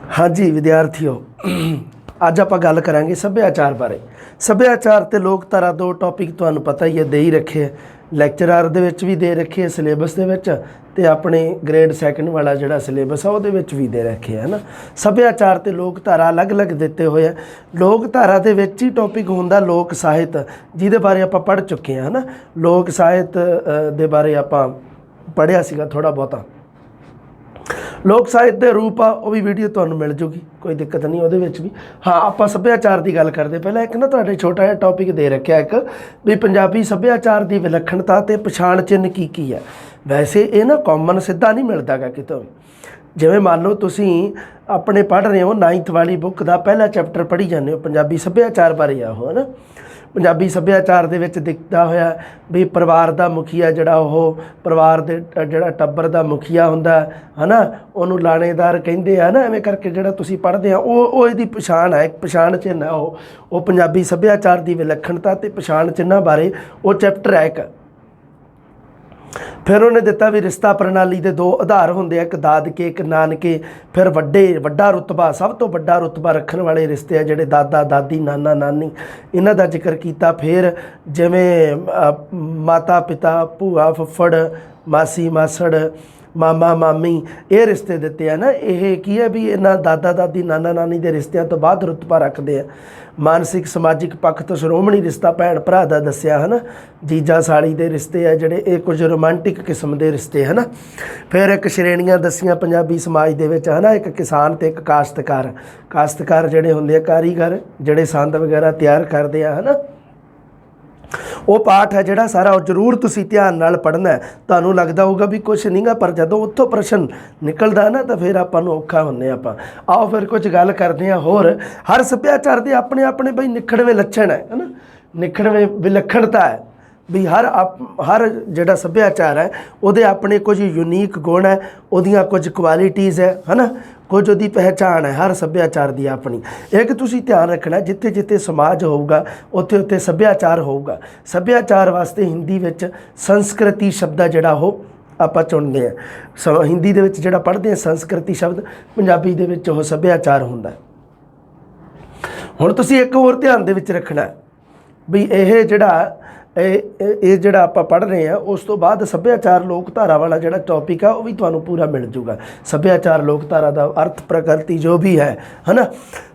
हाँ जी विद्यार्थियों, ਅੱਜ ਆਪਾਂ ਗੱਲ ਕਰਾਂਗੇ ਸੱਭਿਆਚਾਰ ਬਾਰੇ। ਸੱਭਿਆਚਾਰ ਤੇ ਲੋਕਧਾਰਾ ਦੋ ਟੌਪਿਕ ਤੁਹਾਨੂੰ ਪਤਾ ਹੀ ਹੈ, ਦੇ ਹੀ ਰੱਖੇ ਹੈ। ਲੈਕਚਰਾਰ ਦੇ ਵਿੱਚ ਵੀ ਦੇ ਰੱਖੇ ਹੈ ਸਿਲੇਬਸ ਦੇ ਵਿੱਚ, ਤੇ ਆਪਣੇ ਗ੍ਰੇਡ 2 ਵਾਲਾ ਜਿਹੜਾ ਸਿਲੇਬਸ ਆ ਉਹਦੇ ਵਿੱਚ ਵੀ ਦੇ ਰੱਖੇ ਹੈ ਨਾ। ਸੱਭਿਆਚਾਰ ਤੇ ਲੋਕਧਾਰਾ ਅਲੱਗ-ਅਲੱਗ ਦਿੱਤੇ ਹੋਏ ਆ। ਲੋਕਧਾਰਾ ਦੇ ਵਿੱਚ ਹੀ ਟੌਪਿਕ ਹੁੰਦਾ ਲੋਕ ਸਾਹਿਤ, ਜਿਹਦੇ ਬਾਰੇ ਆਪਾਂ ਪੜ੍ਹ ਚੁੱਕੇ ਹਾਂ ਨਾ। ਲੋਕ ਸਾਹਿਤ ਦੇ ਬਾਰੇ ਆਪਾਂ ਪੜ੍ਹਿਆ ਸੀਗਾ ਥੋੜ੍ਹਾ ਬਹੁਤਾ। ਲੋਕ ਸਾਹਿਤ ਦੇ ਰੂਪ ਆ ਉਹ ਵੀ ਵੀਡੀਓ ਤੁਹਾਨੂੰ ਮਿਲ ਜੂਗੀ, ਕੋਈ ਦਿੱਕਤ ਨਹੀਂ ਉਹਦੇ ਵਿੱਚ ਵੀ। ਹਾਂ, ਆਪਾਂ ਸੱਭਿਆਚਾਰ ਦੀ ਗੱਲ ਕਰਦੇ ਪਹਿਲਾਂ ਇੱਕ ਨਾ ਤੁਹਾਡੇ ਛੋਟਾ ਜਿਹਾ ਟੌਪਿਕ ਦੇ ਰੱਖਿਆ ਇੱਕ ਵੀ ਪੰਜਾਬੀ ਸੱਭਿਆਚਾਰ ਦੀ ਵਿਲੱਖਣਤਾ ਤੇ ਪਛਾਣ ਚਿੰਨ੍ਹ ਕੀ ਹੈ। ਵੈਸੇ ਇਹ ਨਾ ਕਾਮਨ ਸਿੱਧਾ ਨਹੀਂ ਮਿਲਦਾ ਗਾ ਕਿਤੋਂ ਵੀ। ਜਿਵੇਂ ਮੰਨ ਲਓ ਤੁਸੀਂ ਆਪਣੇ ਪੜ੍ਹ ਰਹੇ ਹੋ 9th ਵਾਲੀ ਬੁੱਕ ਦਾ ਪਹਿਲਾ ਚੈਪਟਰ ਪੜ੍ਹੀ ਜਾਂਦੇ ਹੋ, ਪੰਜਾਬੀ ਸੱਭਿਆਚਾਰ ਬਾਰੇ ਆ ਉਹ ਹੈ ਨਾ। ਪੰਜਾਬੀ ਸੱਭਿਆਚਾਰ ਦੇ ਵਿੱਚ ਦਿਖਦਾ ਹੋਇਆ ਵੀ ਪਰਿਵਾਰ ਦਾ ਮੁਖੀਆ ਜਿਹੜਾ ਉਹ ਪਰਿਵਾਰ ਦੇ ਜਿਹੜਾ ਟੱਬਰ ਦਾ ਮੁਖੀਆ ਹੁੰਦਾ ਹੈ ਨਾ, ਉਹਨੂੰ ਲਾਣੇਦਾਰ ਕਹਿੰਦੇ ਆ ਨਾ। ਐਵੇਂ ਕਰਕੇ ਜਿਹੜਾ ਤੁਸੀਂ ਪੜ੍ਹਦੇ ਆ ਉਹ ਇਹਦੀ ਪਛਾਣ ਹੈ, ਇੱਕ ਪਛਾਣ ਚਿੰਨ੍ਹ ਹੈ ਉਹ ਪੰਜਾਬੀ ਸੱਭਿਆਚਾਰ ਦੀ ਵਿਲੱਖਣਤਾ ਤੇ ਪਛਾਣ ਚਿੰਨ੍ਹਾਂ ਬਾਰੇ ਉਹ ਚੈਪਟਰ ਹੈ ਇੱਕ। ਫਿਰ ਉਹਨੇ ਦਿੱਤਾ ਵੀ ਰਿਸ਼ਤਾ ਪ੍ਰਣਾਲੀ ਦੇ ਦੋ ਆਧਾਰ ਹੁੰਦੇ ਆ, ਇੱਕ ਦਾਦਕੇ ਇੱਕ ਨਾਨਕੇ। ਫਿਰ ਵੱਡਾ ਰੁਤਬਾ, ਸਭ ਤੋਂ ਵੱਡਾ ਰੁਤਬਾ ਰੱਖਣ ਵਾਲੇ ਰਿਸ਼ਤੇ ਆ ਜਿਹੜੇ ਦਾਦਾ ਦਾਦੀ ਨਾਨਾ ਨਾਨੀ, ਇਹਨਾਂ ਦਾ ਜ਼ਿਕਰ ਕੀਤਾ। ਫਿਰ ਜਿਵੇਂ ਮਾਤਾ ਪਿਤਾ ਭੂਆ ਫੁੱਫੜ ਮਾਸੀ ਮਾਸੜ ਮਾਮਾ ਮਾਮੀ, ਇਹ ਰਿਸ਼ਤੇ ਦਿੱਤੇ ਆ ਨਾ। ਇਹ ਕੀ ਹੈ ਵੀ ਇਹਨਾਂ ਦਾਦਾ ਦਾਦੀ ਨਾਨਾ ਨਾਨੀ ਦੇ ਰਿਸ਼ਤਿਆਂ ਤੋਂ ਬਾਅਦ ਰੁਤਬਾ ਰੱਖਦੇ ਆ। ਮਾਨਸਿਕ ਸਮਾਜਿਕ ਪੱਖ ਤੋਂ ਸ਼੍ਰੋਮਣੀ ਰਿਸ਼ਤਾ ਭੈਣ ਭਰਾ ਦਾ ਦੱਸਿਆ ਹੈ ਨਾ। ਜੀਜਾ ਸਾਲੀ ਦੇ ਰਿਸ਼ਤੇ ਆ ਜਿਹੜੇ, ਇਹ ਕੁਝ ਰੋਮਾਂਟਿਕ ਕਿਸਮ ਦੇ ਰਿਸ਼ਤੇ ਹੈ ਨਾ। ਫਿਰ ਇੱਕ ਸ਼੍ਰੇਣੀਆਂ ਦੱਸੀਆਂ ਪੰਜਾਬੀ ਸਮਾਜ ਦੇ ਵਿੱਚ ਹੈ ਨਾ, ਇੱਕ ਕਿਸਾਨ ਤੇ ਇੱਕ ਕਾਸ਼ਤਕਾਰ। ਕਾਸ਼ਤਕਾਰ ਜਿਹੜੇ ਹੁੰਦੇ ਆ ਕਾਰੀਗਰ, ਜਿਹੜੇ ਸੰਦ ਵਗੈਰਾ ਤਿਆਰ ਕਰਦੇ ਆ ਹੈ ਨਾ। ਉਹ ਪਾਠ ਹੈ ਜਿਹੜਾ ਸਾਰਾ ਉਹ ਜ਼ਰੂਰ ਤੁਸੀਂ ਧਿਆਨ ਨਾਲ ਪੜ੍ਹਨਾ ਹੈ। ਤੁਹਾਨੂੰ ਲੱਗਦਾ ਹੋਊਗਾ ਵੀ ਕੁਛ ਨਹੀਂ ਗਾ, ਪਰ ਜਦੋਂ ਉੱਥੋਂ ਪ੍ਰਸ਼ਨ ਨਿਕਲਦਾ ਨਾ ਤਾਂ ਫਿਰ ਆਪਾਂ ਨੂੰ ਔਖਾ ਹੁੰਦੇ ਆਪਾਂ। ਆਓ ਫਿਰ ਕੁਝ ਗੱਲ ਕਰਦੇ ਹਾਂ ਹੋਰ। ਹਰ ਸੱਭਿਆਚਾਰ ਦੇ ਆਪਣੇ ਆਪਣੇ ਬਈ ਨਿਖੜਵੇਂ ਲੱਛਣ ਹੈ ਨਾ, ਨਿਖੜਵੇਂ ਵਿਲੱਖਣਤਾ ਹੈ ਵੀ ਹਰ ਜਿਹੜਾ ਸੱਭਿਆਚਾਰ ਹੈ ਉਹਦੇ ਆਪਣੇ ਕੁਝ ਯੂਨੀਕ ਗੁਣ ਹੈ, ਉਹਦੀਆਂ ਕੁਝ ਕੁਆਲਿਟੀਜ਼ ਹੈ ਨਾ, ਕੁਝ ਉਹਦੀ ਪਹਿਚਾਣ ਹੈ ਹਰ ਸੱਭਿਆਚਾਰ ਦੀ ਆਪਣੀ। ਇੱਕ ਤੁਸੀਂ ਧਿਆਨ ਰੱਖਣਾ, ਜਿੱਥੇ ਜਿੱਥੇ ਸਮਾਜ ਹੋਊਗਾ ਉੱਥੇ ਉੱਥੇ ਸੱਭਿਆਚਾਰ ਹੋਊਗਾ। ਸੱਭਿਆਚਾਰ ਵਾਸਤੇ ਹਿੰਦੀ ਵਿੱਚ ਸੰਸਕ੍ਰਿਤੀ ਸ਼ਬਦ ਆ ਜਿਹੜਾ ਉਹ ਆਪਾਂ ਚੁਣਦੇ ਹਾਂ। ਹਿੰਦੀ ਦੇ ਵਿੱਚ ਜਿਹੜਾ ਪੜ੍ਹਦੇ ਹਾਂ ਸੰਸਕ੍ਰਿਤੀ ਸ਼ਬਦ, ਪੰਜਾਬੀ ਦੇ ਵਿੱਚ ਉਹ ਸੱਭਿਆਚਾਰ ਹੁੰਦਾ। ਹੁਣ ਤੁਸੀਂ ਇੱਕ ਹੋਰ ਧਿਆਨ ਦੇ ਵਿੱਚ ਰੱਖਣਾ ਵੀ ਇਹ ਜਿਹੜਾ ਆਪਾਂ ਪੜ੍ਹ ਰਹੇ ਹਾਂ ਉਸ ਤੋਂ ਬਾਅਦ ਸੱਭਿਆਚਾਰ ਲੋਕਧਾਰਾ ਵਾਲਾ ਜਿਹੜਾ ਟੌਪਿਕ ਆ ਉਹ ਵੀ ਤੁਹਾਨੂੰ ਪੂਰਾ ਮਿਲ ਜੂਗਾ। ਸੱਭਿਆਚਾਰ ਲੋਕਧਾਰਾ ਦਾ ਅਰਥ ਪ੍ਰਕਿਰਤੀ ਜੋ ਵੀ ਹੈ ਨਾ।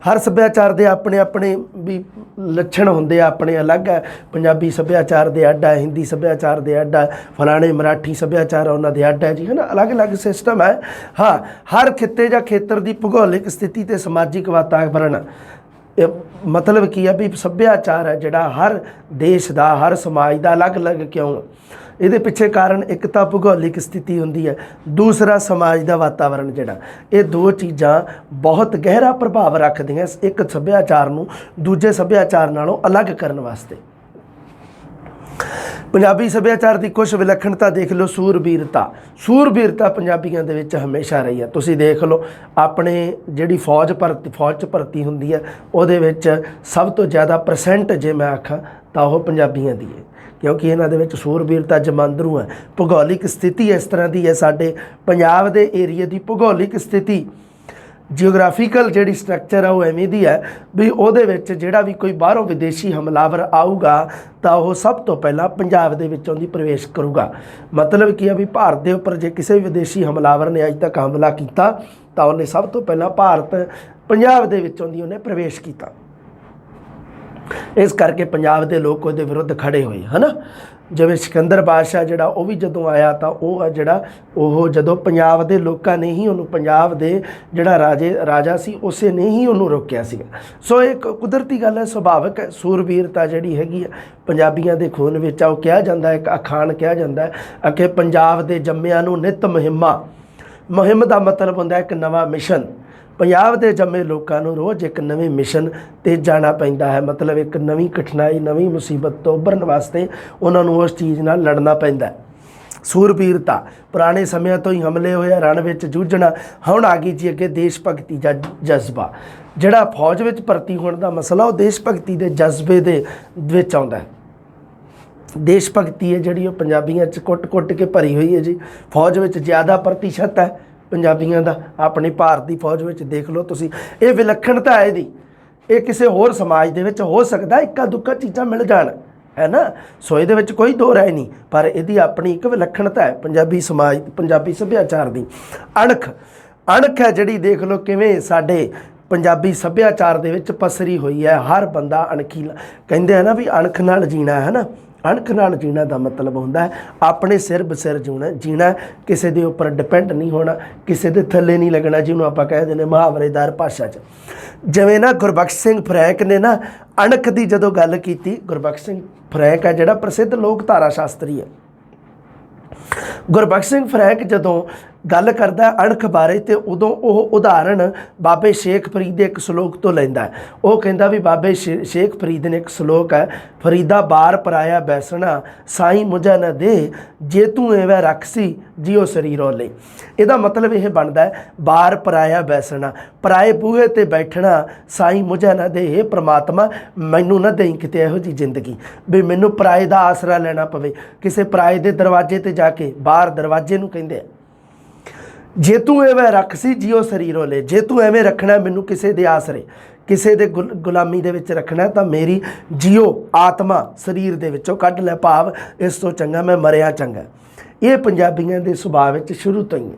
ਹਰ ਸੱਭਿਆਚਾਰ ਦੇ ਆਪਣੇ ਆਪਣੇ ਵੀ ਲੱਛਣ ਹੁੰਦੇ ਆ, ਆਪਣੇ ਅਲੱਗ ਹੈ। ਪੰਜਾਬੀ ਸੱਭਿਆਚਾਰ ਦੇ ਅੱਡ ਹੈ, ਹਿੰਦੀ ਸੱਭਿਆਚਾਰ ਦੇ ਅੱਡ ਹੈ, ਫਲਾਣੇ ਮਰਾਠੀ ਸੱਭਿਆਚਾਰ ਉਹਨਾਂ ਦੇ ਅੱਡ ਹੈ ਜੀ ਹੈ ਨਾ। ਅਲੱਗ-ਅਲੱਗ ਸਿਸਟਮ ਹੈ। ਹਾਂ, ਹਰ ਖਿੱਤੇ ਜਾਂ ਖੇਤਰ ਦੀ ਭੂਗੋਲਿਕ ਸਥਿਤੀ ਤੇ ਸਮਾਜਿਕ ਵਾਤਾਵਰਣ, ਇਹ ਮਤਲਬ ਕੀ ਹੈ ਵੀ ਸੱਭਿਆਚਾਰ ਹੈ ਜਿਹੜਾ ਹਰ ਦੇਸ਼ ਦਾ ਹਰ ਸਮਾਜ ਦਾ ਅਲੱਗ-ਅਲੱਗ ਕਿਉਂ? ਇਹਦੇ ਪਿੱਛੇ ਕਾਰਨ ਇੱਕ ਤਾਂ ਭੂਗੋਲਿਕ ਸਥਿਤੀ ਹੁੰਦੀ ਹੈ, ਦੂਸਰਾ ਸਮਾਜ ਦਾ ਵਾਤਾਵਰਣ ਜਿਹੜਾ। ਇਹ ਦੋ ਚੀਜ਼ਾਂ ਬਹੁਤ ਗਹਿਰਾ ਪ੍ਰਭਾਵ ਰੱਖਦੀਆਂ ਇੱਕ ਸੱਭਿਆਚਾਰ ਨੂੰ ਦੂਜੇ ਸੱਭਿਆਚਾਰ ਨਾਲੋਂ ਅਲੱਗ ਕਰਨ ਵਾਸਤੇ। ਪੰਜਾਬੀ ਸੱਭਿਆਚਾਰ ਦੀ ਕੁਝ ਵਿਲੱਖਣਤਾ ਦੇਖ ਲਓ। ਸੂਰਬੀਰਤਾ ਪੰਜਾਬੀਆਂ ਦੇ ਵਿੱਚ ਹਮੇਸ਼ਾ ਰਹੀ ਹੈ। ਤੁਸੀਂ ਦੇਖ ਲਓ ਆਪਣੇ ਜਿਹੜੀ ਫੌਜ 'ਚ ਭਰਤੀ ਹੁੰਦੀ ਹੈ ਉਹਦੇ ਵਿੱਚ ਸਭ ਤੋਂ ਜ਼ਿਆਦਾ ਪਰਸੈਂਟ ਜੇ ਮੈਂ ਆਖਾਂ ਤਾਂ ਉਹ ਪੰਜਾਬੀਆਂ ਦੀ ਹੈ, ਕਿਉਂਕਿ ਇਹਨਾਂ ਦੇ ਵਿੱਚ ਸੂਰਬੀਰਤਾ ਜਮਾਂਦਰੂ ਹੈ। ਭੂਗੋਲਿਕ ਸਥਿਤੀ ਇਸ ਤਰ੍ਹਾਂ ਦੀ ਹੈ, ਸਾਡੇ ਪੰਜਾਬ ਦੇ ਏਰੀਏ ਦੀ ਭੂਗੋਲਿਕ ਸਥਿਤੀ ਜਿਓਗ੍ਰਾਫੀਕਲ ਜਿਹੜੀ ਸਟਰਕਚਰ ਆ ਉਹ ਐਵੇਂ ਦੀ ਹੈ ਵੀ ਉਹਦੇ ਵਿੱਚ ਜਿਹੜਾ ਵੀ ਕੋਈ ਬਾਹਰੋਂ ਵਿਦੇਸ਼ੀ ਹਮਲਾਵਰ ਆਊਗਾ ਤਾਂ ਉਹ ਸਭ ਤੋਂ ਪਹਿਲਾਂ ਪੰਜਾਬ ਦੇ ਵਿੱਚੋਂ ਦੀ ਪ੍ਰਵੇਸ਼ ਕਰੂਗਾ। ਮਤਲਬ ਕੀ ਆ ਵੀ ਭਾਰਤ ਦੇ ਉੱਪਰ ਜੇ ਕਿਸੇ ਵੀ ਵਿਦੇਸ਼ੀ ਹਮਲਾਵਰ ਨੇ ਅੱਜ ਤੱਕ ਹਮਲਾ ਕੀਤਾ ਤਾਂ ਉਹਨੇ ਸਭ ਤੋਂ ਪਹਿਲਾਂ ਪੰਜਾਬ ਦੇ ਵਿੱਚੋਂ ਦੀ ਉਹਨੇ ਪ੍ਰਵੇਸ਼ ਕੀਤਾ। ਇਸ ਕਰਕੇ ਪੰਜਾਬ ਦੇ ਲੋਕ ਉਹਦੇ ਵਿਰੁੱਧ ਖੜੇ ਹੋਏ ਹੈ ਨਾ। ਜਿਵੇਂ ਸਿਕੰਦਰ ਬਾਦਸ਼ਾਹ ਜਿਹੜਾ ਉਹ ਵੀ ਜਦੋਂ ਆਇਆ ਤਾਂ ਉਹ ਜਦੋਂ ਪੰਜਾਬ ਦੇ ਲੋਕਾਂ ਨੇ ਹੀ ਉਹਨੂੰ, ਪੰਜਾਬ ਦੇ ਜਿਹੜਾ ਰਾਜਾ ਸੀ ਉਸੇ ਨੇ ਹੀ ਉਹਨੂੰ ਰੋਕਿਆ ਸੀਗਾ। ਸੋ ਇਹ ਕੁਦਰਤੀ ਗੱਲ ਹੈ, ਸੁਭਾਵਿਕ ਹੈ। ਸੂਰਬੀਰਤਾ ਜਿਹੜੀ ਹੈਗੀ ਹੈ ਪੰਜਾਬੀਆਂ ਦੇ ਖੂਨ ਵਿੱਚ ਆ। ਉਹ ਕਿਹਾ ਜਾਂਦਾ ਇੱਕ ਅਖਾਣ ਕਿਹਾ ਜਾਂਦਾ ਹੈ ਕਿ ਪੰਜਾਬ ਦੇ ਜੰਮਿਆਂ ਨੂੰ ਨਿੱਤ ਮੁਹਿੰਮ ਦਾ ਮਤਲਬ ਹੁੰਦਾ ਇੱਕ ਨਵਾਂ ਮਿਸ਼ਨ। ਪੰਜਾਬ ਦੇ ਜੰਮੇ ਲੋਕਾਂ ਨੂੰ ਰੋਜ਼ ਇੱਕ ਨਵੇਂ ਮਿਸ਼ਨ 'ਤੇ ਜਾਣਾ ਪੈਂਦਾ ਹੈ। ਮਤਲਬ ਇੱਕ ਨਵੀਂ ਕਠਿਨਾਈ ਨਵੀਂ ਮੁਸੀਬਤ ਤੋਂ ਉੱਭਰਨ ਵਾਸਤੇ ਉਹਨਾਂ ਨੂੰ ਉਸ ਚੀਜ਼ ਨਾਲ ਲੜਨਾ ਪੈਂਦਾ। ਸੂਰਬੀਰਤਾ ਪੁਰਾਣੇ ਸਮਿਆਂ ਤੋਂ ਹੀ ਹਮਲੇ ਹੋਏ ਰਣ ਵਿੱਚ ਜੂਝਣਾ। ਹੁਣ ਆ ਗਈ ਜੀ ਅੱਗੇ ਦੇਸ਼ ਭਗਤੀ ਦਾ ਜਜ਼ਬਾ। ਜਿਹੜਾ ਫੌਜ ਵਿੱਚ ਭਰਤੀ ਹੋਣ ਦਾ ਮਸਲਾ ਉਹ ਦੇਸ਼ ਭਗਤੀ ਦੇ ਜਜ਼ਬੇ ਦੇ ਵਿੱਚ ਆਉਂਦਾ ਹੈ। ਦੇਸ਼ ਭਗਤੀ ਹੈ ਜਿਹੜੀ ਉਹ ਪੰਜਾਬੀਆਂ 'ਚ ਕੁੱਟ-ਕੁੱਟ ਕੇ ਭਰੀ ਹੋਈ ਹੈ ਜੀ। ਫੌਜ ਵਿੱਚ ਜ਼ਿਆਦਾ ਪ੍ਰਤੀਸ਼ਤ ਹੈ ਪੰਜਾਬੀਆਂ ਦਾ ਆਪਣੀ ਭਾਰਤ ਦੀ ਫੌਜ ਵਿੱਚ ਦੇਖ ਲਓ ਤੁਸੀਂ। ਇਹ ਵਿਲੱਖਣਤਾ ਹੈ ਇਹਦੀ, ਇਹ ਕਿਸੇ ਹੋਰ ਸਮਾਜ ਦੇ ਵਿੱਚ ਹੋ ਸਕਦਾ ਇੱਕਾ ਦੁੱਕਾ ਚੀਜ਼ਾਂ ਮਿਲ ਜਾਣ, ਹੈ ਨਾ, ਸੋ ਇਹਦੇ ਵਿੱਚ ਕੋਈ ਦੋ ਰਾਏ ਨਹੀਂ, ਪਰ ਇਹਦੀ ਆਪਣੀ ਇੱਕ ਵਿਲੱਖਣਤਾ ਹੈ ਪੰਜਾਬੀ ਸਮਾਜ, ਪੰਜਾਬੀ ਸੱਭਿਆਚਾਰ ਦੀ ਅਣਖ ਹੈ ਜਿਹੜੀ ਦੇਖ ਲਓ ਕਿਵੇਂ ਸਾਡੇ ਪੰਜਾਬੀ ਸੱਭਿਆਚਾਰ ਦੇ ਵਿੱਚ ਪਸਰੀ ਹੋਈ ਹੈ। ਹਰ ਬੰਦਾ ਅਣਖੀ, ਕਹਿੰਦੇ ਆ ਨਾ ਵੀ ਅਣਖ ਨਾਲ ਜੀਣਾ ਹੈ ਨਾ, ਅਣਖ ਨਾਲ ਜੀਣਾ ਦਾ ਮਤਲਬ ਹੁੰਦਾ ਹੈ ਆਪਣੇ ਸਿਰ ਬਸਿਰ ਜੀਣਾ, ਕਿਸੇ ਦੇ ਉੱਪਰ ਡਿਪੈਂਡ ਨਹੀਂ ਹੋਣਾ, ਕਿਸੇ ਦੇ ਥੱਲੇ ਨਹੀਂ ਲੱਗਣਾ, ਜਿਹਨੂੰ ਆਪਾਂ ਕਹਿ ਦਿੰਦੇ ਮੁਹਾਵਰੇਦਾਰ ਭਾਸ਼ਾ 'ਚ। ਜਿਵੇਂ ਨਾ ਗੁਰਬਖਸ਼ ਸਿੰਘ ਫਰੈਂਕ ਨੇ ਨਾ ਅਣਖ ਦੀ ਜਦੋਂ ਗੱਲ ਕੀਤੀ, ਗੁਰਬਖਸ਼ ਸਿੰਘ ਫਰੈਂਕ ਹੈ ਜਿਹੜਾ ਪ੍ਰਸਿੱਧ ਲੋਕ ਧਾਰਾ ਸ਼ਾਸਤਰੀ ਹੈ, ਗੁਰਬਖਸ਼ ਸਿੰਘ ਫਰੈਂਕ ਜਦੋਂ ਗੱਲ ਕਰਦਾ ਅਣਖ ਬਾਰੇ ਤੇ ਉਦੋਂ ਉਹ ਉਦਾਹਰਣ ਬਾਬੇ ਸ਼ੇਖ ਫਰੀਦ ਦੇ ਇੱਕ ਸਲੋਕ ਤੋਂ ਲੈਂਦਾ। ਉਹ ਕਹਿੰਦਾ ਵੀ ਬਾਬੇ ਸ਼ੇਖ ਫਰੀਦ ਨੇ ਇੱਕ ਸਲੋਕ ਹੈ, ਫਰੀਦਾ ਬਾਰ ਪਰਾਇਆ ਬੈਸਣਾ ਸਾਈਂ ਮੁਝਾ ਨਾ ਦੇ, ਜੇ ਤੂੰ ਐਵੇਂ ਰੱਖਸੀ ਜਿਉ ਸਰੀਰੋ ਲੈ। ਇਹਦਾ ਮਤਲਬ ਇਹ ਬਣਦਾ ਬਾਰ ਪਰਾਇਆ ਬੈਸਣਾ, ਪਰਾਏ ਬੂਹੇ ਤੇ ਬੈਠਣਾ, ਸਾਈਂ ਮੁਝਾ ਨਾ ਦੇ, ਇਹ ਪ੍ਰਮਾਤਮਾ ਮੈਨੂੰ ਨਾ ਦੇਈਂ ਕਿਤੇ ਇਹੋ ਜਿਹੀ ਜ਼ਿੰਦਗੀ ਵੀ ਮੈਨੂੰ ਪਰਾਏ ਦਾ ਆਸਰਾ ਲੈਣਾ ਪਵੇ, ਕਿਸੇ ਪਰਾਏ ਦੇ ਦਰਵਾਜ਼ੇ ਤੇ ਜਾ ਕੇ, ਬਾਹਰ ਦਰਵਾਜ਼ੇ ਨੂੰ ਕਹਿੰਦੇ ਆ, ਜੇ ਤੂੰ ਐਵੇਂ ਰੱਖ ਸੀ ਜਿਉ ਸਰੀਰੋ ਲੈ, ਜੇ ਤੂੰ ਐਵੇਂ ਰੱਖਣਾ ਮੈਨੂੰ ਕਿਸੇ ਦੇ ਆਸਰੇ, ਕਿਸੇ ਦੇ ਗੁਲਾਮੀ ਦੇ ਵਿੱਚ ਰੱਖਣਾ ਤਾਂ ਮੇਰੀ ਜਿਉ ਆਤਮਾ ਸਰੀਰ ਦੇ ਵਿੱਚੋਂ ਕੱਢ ਲੈ, ਭਾਵ ਇਸ ਤੋਂ ਚੰਗਾ ਮੈਂ ਮਰਿਆ ਚੰਗਾ। ਇਹ ਪੰਜਾਬੀਆਂ ਦੇ ਸੁਭਾਅ ਵਿੱਚ ਸ਼ੁਰੂ ਤੋਂ ਹੀ ਹੈ।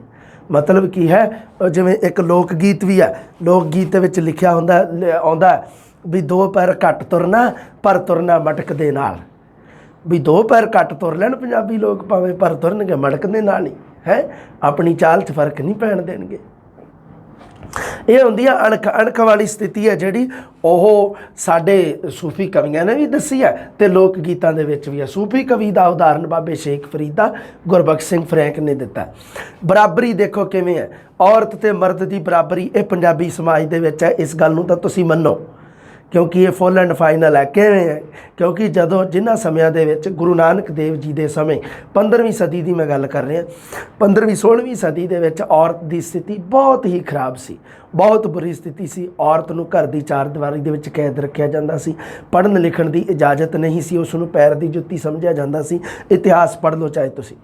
ਮਤਲਬ ਕੀ ਹੈ, ਜਿਵੇਂ ਇੱਕ ਲੋਕ ਗੀਤ ਵੀ ਹੈ, ਲੋਕ ਗੀਤ ਦੇ ਵਿੱਚ ਲਿਖਿਆ ਆਉਂਦਾ ਵੀ ਦੋ ਪੈਰ ਘੱਟ ਤੁਰਨਾ ਪਰ ਤੁਰਨਾ ਮਟਕ ਦੇ ਨਾਲ, ਵੀ ਦੋ ਪੈਰ ਘੱਟ ਤੁਰ ਲੈਣ ਪੰਜਾਬੀ ਲੋਕ ਭਾਵੇਂ ਪਰ ਤੁਰਨਗੇ ਮਟਕ ਦੇ ਨਾਲ ਹੀ, ਹੈ ਆਪਣੀ ਚਾਲ 'ਚ ਫਰਕ ਨਹੀਂ ਪੈਣ ਦੇਣਗੇ। ਇਹ ਹੁੰਦੀ ਆ ਅਣਖ ਵਾਲੀ ਸਥਿਤੀ ਹੈ ਜਿਹੜੀ ਉਹ ਸਾਡੇ ਸੂਫੀ ਕਵੀਆਂ ਨੇ ਵੀ ਦੱਸੀ ਹੈ ਅਤੇ ਲੋਕ ਗੀਤਾਂ ਦੇ ਵਿੱਚ ਵੀ ਹੈ। ਸੂਫੀ ਕਵੀ ਦਾ ਉਦਾਹਰਨ ਬਾਬੇ ਸ਼ੇਖ ਫਰੀਦ ਦਾ ਗੁਰਬਖਸ਼ ਸਿੰਘ ਫਰੈਂਕ ਨੇ ਦਿੱਤਾ। ਬਰਾਬਰੀ ਦੇਖੋ ਕਿਵੇਂ ਹੈ, ਔਰਤ ਅਤੇ ਮਰਦ ਦੀ ਬਰਾਬਰੀ ਇਹ ਪੰਜਾਬੀ ਸਮਾਜ ਦੇ ਵਿੱਚ ਹੈ। ਇਸ ਗੱਲ ਨੂੰ ਤਾਂ ਤੁਸੀਂ ਮੰਨੋ ਕਿਉਂਕਿ ਇਹ ਫੁੱਲ ਐਂਡ ਫਾਈਨਲ ਹੈ। ਕਿਵੇਂ ਹੈ, ਕਿਉਂਕਿ ਜਦੋਂ ਜਿਨ੍ਹਾਂ ਸਮਿਆਂ ਦੇ ਵਿੱਚ ਗੁਰੂ ਨਾਨਕ ਦੇਵ ਜੀ ਦੇ ਸਮੇਂ 15ਵੀਂ ਸਦੀ ਦੀ ਮੈਂ ਗੱਲ ਕਰ ਰਿਹਾ, 15ਵੀਂ 16ਵੀਂ ਸਦੀ ਦੇ ਵਿੱਚ ਔਰਤ ਦੀ ਸਥਿਤੀ ਬਹੁਤ ਹੀ ਖਰਾਬ ਸੀ, ਬਹੁਤ ਬੁਰੀ ਸਥਿਤੀ ਸੀ। ਔਰਤ ਨੂੰ ਘਰ ਦੀ ਚਾਰ ਦੀਵਾਰੀ ਦੇ ਵਿੱਚ ਕੈਦ ਰੱਖਿਆ ਜਾਂਦਾ ਸੀ, ਪੜ੍ਹਨ ਲਿਖਣ ਦੀ ਇਜਾਜ਼ਤ ਨਹੀਂ ਸੀ, ਉਸ ਨੂੰ ਪੈਰ ਦੀ ਜੁੱਤੀ ਸਮਝਿਆ ਜਾਂਦਾ ਸੀ। ਇਤਿਹਾਸ ਪੜ੍ਹ ਲਓ ਚਾਹੇ ਤੁਸੀਂ।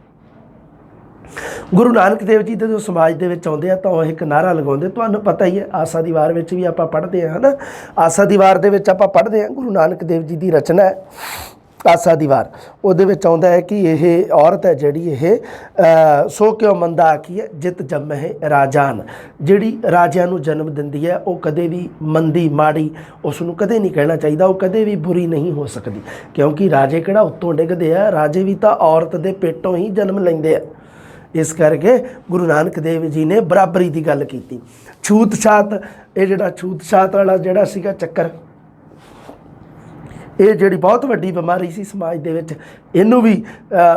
ਗੁਰੂ ਨਾਨਕ ਦੇਵ ਜੀ ਦੇ ਜੋ ਸਮਾਜ ਦੇ ਵਿੱਚ ਆਉਂਦੇ ਆ ਤਾਂ ਉਹ ਇੱਕ ਨਾਅਰਾ ਲਗਾਉਂਦੇ, ਤੁਹਾਨੂੰ ਪਤਾ ਹੀ ਹੈ ਆਸਾ ਦੀ ਵਾਰ ਵਿੱਚ ਵੀ ਆਪਾਂ ਪੜ੍ਹਦੇ ਹਾਂ, ਹੈ ਨਾ, ਆਸਾ ਦੀ ਵਾਰ ਦੇ ਵਿੱਚ ਆਪਾਂ ਪੜ੍ਹਦੇ ਹਾਂ ਗੁਰੂ ਨਾਨਕ ਦੇਵ ਜੀ ਦੀ ਰਚਨਾ ਹੈ ਆਸਾ ਦੀ ਵਾਰ। ਉਹਦੇ ਵਿੱਚ ਆਉਂਦਾ ਹੈ ਕਿ ਇਹ ਔਰਤ ਹੈ ਜਿਹੜੀ ਇਹ ਸੋ ਕਿਉ ਮੰਦਾ ਆਖੀਐ ਜਿਤ ਜੰਮਹਿ ਰਾਜਾਨ, ਜਿਹੜੀ ਰਾਜਿਆਂ ਨੂੰ ਜਨਮ ਦਿੰਦੀ ਹੈ ਉਹ ਕਦੇ ਵੀ ਮੰਦੀ ਮਾੜੀ ਉਸ ਨੂੰ ਕਦੇ ਨਹੀਂ ਕਹਿਣਾ ਚਾਹੀਦਾ, ਉਹ ਕਦੇ ਵੀ ਬੁਰੀ ਨਹੀਂ ਹੋ ਸਕਦੀ ਕਿਉਂਕਿ ਰਾਜੇ ਕਿਹੜਾ ਉੱਤੋਂ ਡਿੱਗਦੇ ਆ, ਰਾਜੇ ਵੀ ਤਾਂ ਔਰਤ ਦੇ ਪੇਟੋਂ ਹੀ ਜਨਮ ਲੈਂਦੇ ਆ। ਇਸ ਕਰਕੇ ਗੁਰੂ ਨਾਨਕ ਦੇਵ ਜੀ ਨੇ ਬਰਾਬਰੀ ਦੀ ਗੱਲ ਕੀਤੀ। ਛੂਤ ਛਾਤ, ਇਹ ਜਿਹੜਾ ਛੂਤ ਛਾਤ ਵਾਲਾ ਜਿਹੜਾ ਸੀਗਾ ਚੱਕਰ, ਇਹ ਜਿਹੜੀ ਬਹੁਤ ਵੱਡੀ ਬਿਮਾਰੀ ਸੀ ਸਮਾਜ ਦੇ ਵਿੱਚ, ਇਹਨੂੰ ਵੀ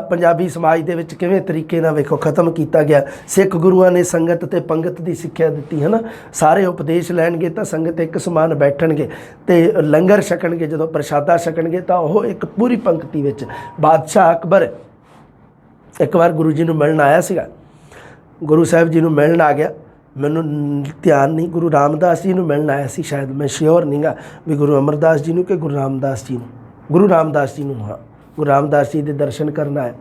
ਪੰਜਾਬੀ ਸਮਾਜ ਦੇ ਵਿੱਚ ਕਿਵੇਂ ਤਰੀਕੇ ਨਾਲ ਵੇਖੋ ਖ਼ਤਮ ਕੀਤਾ ਗਿਆ। ਸਿੱਖ ਗੁਰੂਆਂ ਨੇ ਸੰਗਤ ਅਤੇ ਪੰਗਤ ਦੀ ਸਿੱਖਿਆ ਦਿੱਤੀ, ਹੈ ਨਾ, ਸਾਰੇ ਉਪਦੇਸ਼ ਲੈਣਗੇ ਤਾਂ ਸੰਗਤ ਇੱਕ ਸਮਾਨ ਬੈਠਣਗੇ ਅਤੇ ਲੰਗਰ ਛਕਣਗੇ, ਜਦੋਂ ਪ੍ਰਸ਼ਾਦਾ ਛਕਣਗੇ ਤਾਂ ਉਹ ਇੱਕ ਪੂਰੀ ਪੰਕਤੀ ਵਿੱਚ। ਬਾਦਸ਼ਾਹ ਅਕਬਰ ਇੱਕ ਵਾਰ ਗੁਰੂ ਜੀ ਨੂੰ ਮਿਲਣ ਆਇਆ ਸੀਗਾ, ਗੁਰੂ ਸਾਹਿਬ ਜੀ ਨੂੰ ਮਿਲਣ ਆ ਗਿਆ, ਮੈਨੂੰ ਧਿਆਨ ਨਹੀਂ, ਗੁਰੂ ਰਾਮਦਾਸ ਜੀ ਨੂੰ ਮਿਲਣ ਆਇਆ ਸੀ ਸ਼ਾਇਦ, ਮੈਂ ਸ਼ਿਓਰ ਨਹੀਂ ਗਾ ਵੀ ਗੁਰੂ ਅਮਰਦਾਸ ਜੀ ਨੂੰ ਕਿ ਗੁਰੂ ਰਾਮਦਾਸ ਜੀ ਨੂੰ, ਗੁਰੂ ਰਾਮਦਾਸ ਜੀ ਨੂੰ, ਹਾਂ ਗੁਰੂ ਰਾਮਦਾਸ ਜੀ ਦੇ ਦਰਸ਼ਨ ਕਰਨ ਆਇਆ।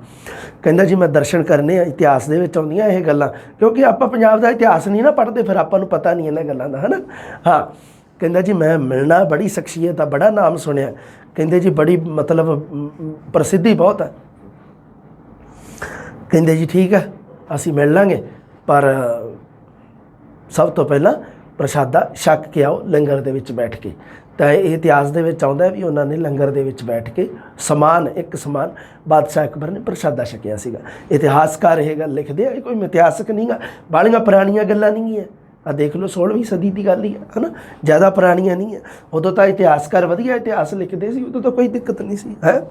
ਕਹਿੰਦਾ ਜੀ ਮੈਂ ਦਰਸ਼ਨ ਕਰਨੇ ਆ, ਇਤਿਹਾਸ ਦੇ ਵਿੱਚ ਆਉਂਦੀਆਂ ਇਹ ਗੱਲਾਂ, ਕਿਉਂਕਿ ਆਪਾਂ ਪੰਜਾਬ ਦਾ ਇਤਿਹਾਸ ਨਹੀਂ ਨਾ ਪੜ੍ਹਦੇ, ਫਿਰ ਆਪਾਂ ਨੂੰ ਪਤਾ ਨਹੀਂ ਇਹਨਾਂ ਗੱਲਾਂ ਦਾ, ਹੈ ਨਾ। ਹਾਂ ਕਹਿੰਦਾ ਜੀ ਮੈਂ ਮਿਲਣਾ, ਬੜੀ ਸ਼ਖਸੀਅਤ ਆ, ਬੜਾ ਨਾਮ ਸੁਣਿਆ, ਕਹਿੰਦੇ ਜੀ ਬੜੀ ਮਤਲਬ ਪ੍ਰਸਿੱਧੀ ਬਹੁਤ ਹੈ। ਕਹਿੰਦੇ ਜੀ ਠੀਕ ਹੈ ਅਸੀਂ ਮਿਲ ਲਾਂਗੇ, ਪਰ ਸਭ ਤੋਂ ਪਹਿਲਾਂ ਪ੍ਰਸ਼ਾਦਾ ਛਕ ਕੇ ਆਓ ਲੰਗਰ ਦੇ ਵਿੱਚ ਬੈਠ ਕੇ। ਤਾਂ ਇਹ ਇਤਿਹਾਸ ਦੇ ਵਿੱਚ ਆਉਂਦਾ ਵੀ ਉਹਨਾਂ ਨੇ ਲੰਗਰ ਦੇ ਵਿੱਚ ਬੈਠ ਕੇ ਸਮਾਨ ਇੱਕ ਸਮਾਨ ਬਾਦਸ਼ਾਹ ਅਕਬਰ ਨੇ ਪ੍ਰਸ਼ਾਦਾ ਛਕਿਆ ਸੀਗਾ। ਇਤਿਹਾਸਕਾਰ ਇਹ ਗੱਲ ਲਿਖਦੇ ਆ, ਇਹ ਕੋਈ ਇਤਿਹਾਸਕ ਨਹੀਂ ਗਾ, ਬਾਹਲੀਆਂ ਪੁਰਾਣੀਆਂ ਗੱਲਾਂ ਨਹੀਂ ਹੈ। ਆ ਦੇਖ ਲਓ 16ਵੀਂ ਸਦੀ ਦੀ ਗੱਲ ਹੀ ਹੈ ਨਾ, ਜ਼ਿਆਦਾ ਪੁਰਾਣੀਆਂ ਨਹੀਂ ਹੈ। ਉਦੋਂ ਤਾਂ ਇਤਿਹਾਸਕਾਰ ਵਧੀਆ ਇਤਿਹਾਸ ਲਿਖਦੇ ਸੀ, ਉਦੋਂ ਤਾਂ ਕੋਈ ਦਿੱਕਤ ਨਹੀਂ ਸੀ, ਹੈ।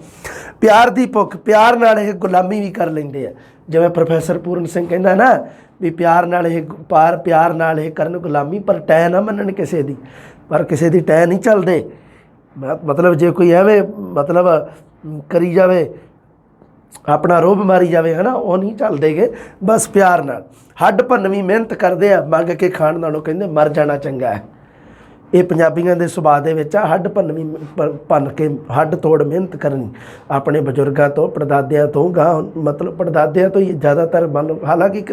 ਪਿਆਰ ਦੀ ਭੁੱਖ, ਪਿਆਰ ਨਾਲ ਇਹ ਗੁਲਾਮੀ ਵੀ ਕਰ ਲੈਂਦੇ ਆ, ਜਿਵੇਂ ਪ੍ਰੋਫੈਸਰ ਪੂਰਨ ਸਿੰਘ ਕਹਿੰਦਾ ਨਾ ਵੀ ਪਿਆਰ ਨਾਲ ਇਹ ਕਰਨ ਗੁਲਾਮੀ, ਪਰ ਟੈ ਨਾ ਮੰਨਣ ਕਿਸੇ ਦੀ, ਪਰ ਕਿਸੇ ਦੀ ਟੈ ਨਹੀਂ ਚੱਲਦੇ। ਮਤਲਬ ਜੇ ਕੋਈ ਐਵੇਂ ਮਤਲਬ ਕਰੀ ਜਾਵੇ, ਆਪਣਾ ਰੋਬ ਮਾਰੀ ਜਾਵੇ, ਹੈ ਨਾ, ਉਹ ਨਹੀਂ ਚੱਲਦੇਗੇ। ਬਸ ਪਿਆਰ ਨਾਲ ਹੱਡ ਭੰਨਵੀਂ ਮਿਹਨਤ ਕਰਦੇ ਆ, ਮੰਗ ਕੇ ਖਾਣ ਨਾਲੋਂ ਕਹਿੰਦੇ ਮਰ ਜਾਣਾ ਚੰਗਾ ਹੈ। ਇਹ ਪੰਜਾਬੀਆਂ ਦੇ ਸੁਭਾਅ ਦੇ ਵਿੱਚ ਆ। ਹੱਡ ਭੰਨਵੀਂ ਭੰਨ ਕੇ ਹੱਡ ਤੋੜ ਮਿਹਨਤ ਕਰਨੀ ਆਪਣੇ ਬਜ਼ੁਰਗਾਂ ਤੋਂ ਪੜਦਾਦਿਆਂ ਤੋਂ ਗਾਂ, ਮਤਲਬ ਪੜਦਾਦਿਆਂ ਤੋਂ ਹੀ ਜ਼ਿਆਦਾਤਰ ਮੰਨ ਲਓ। ਹਾਲਾਂਕਿ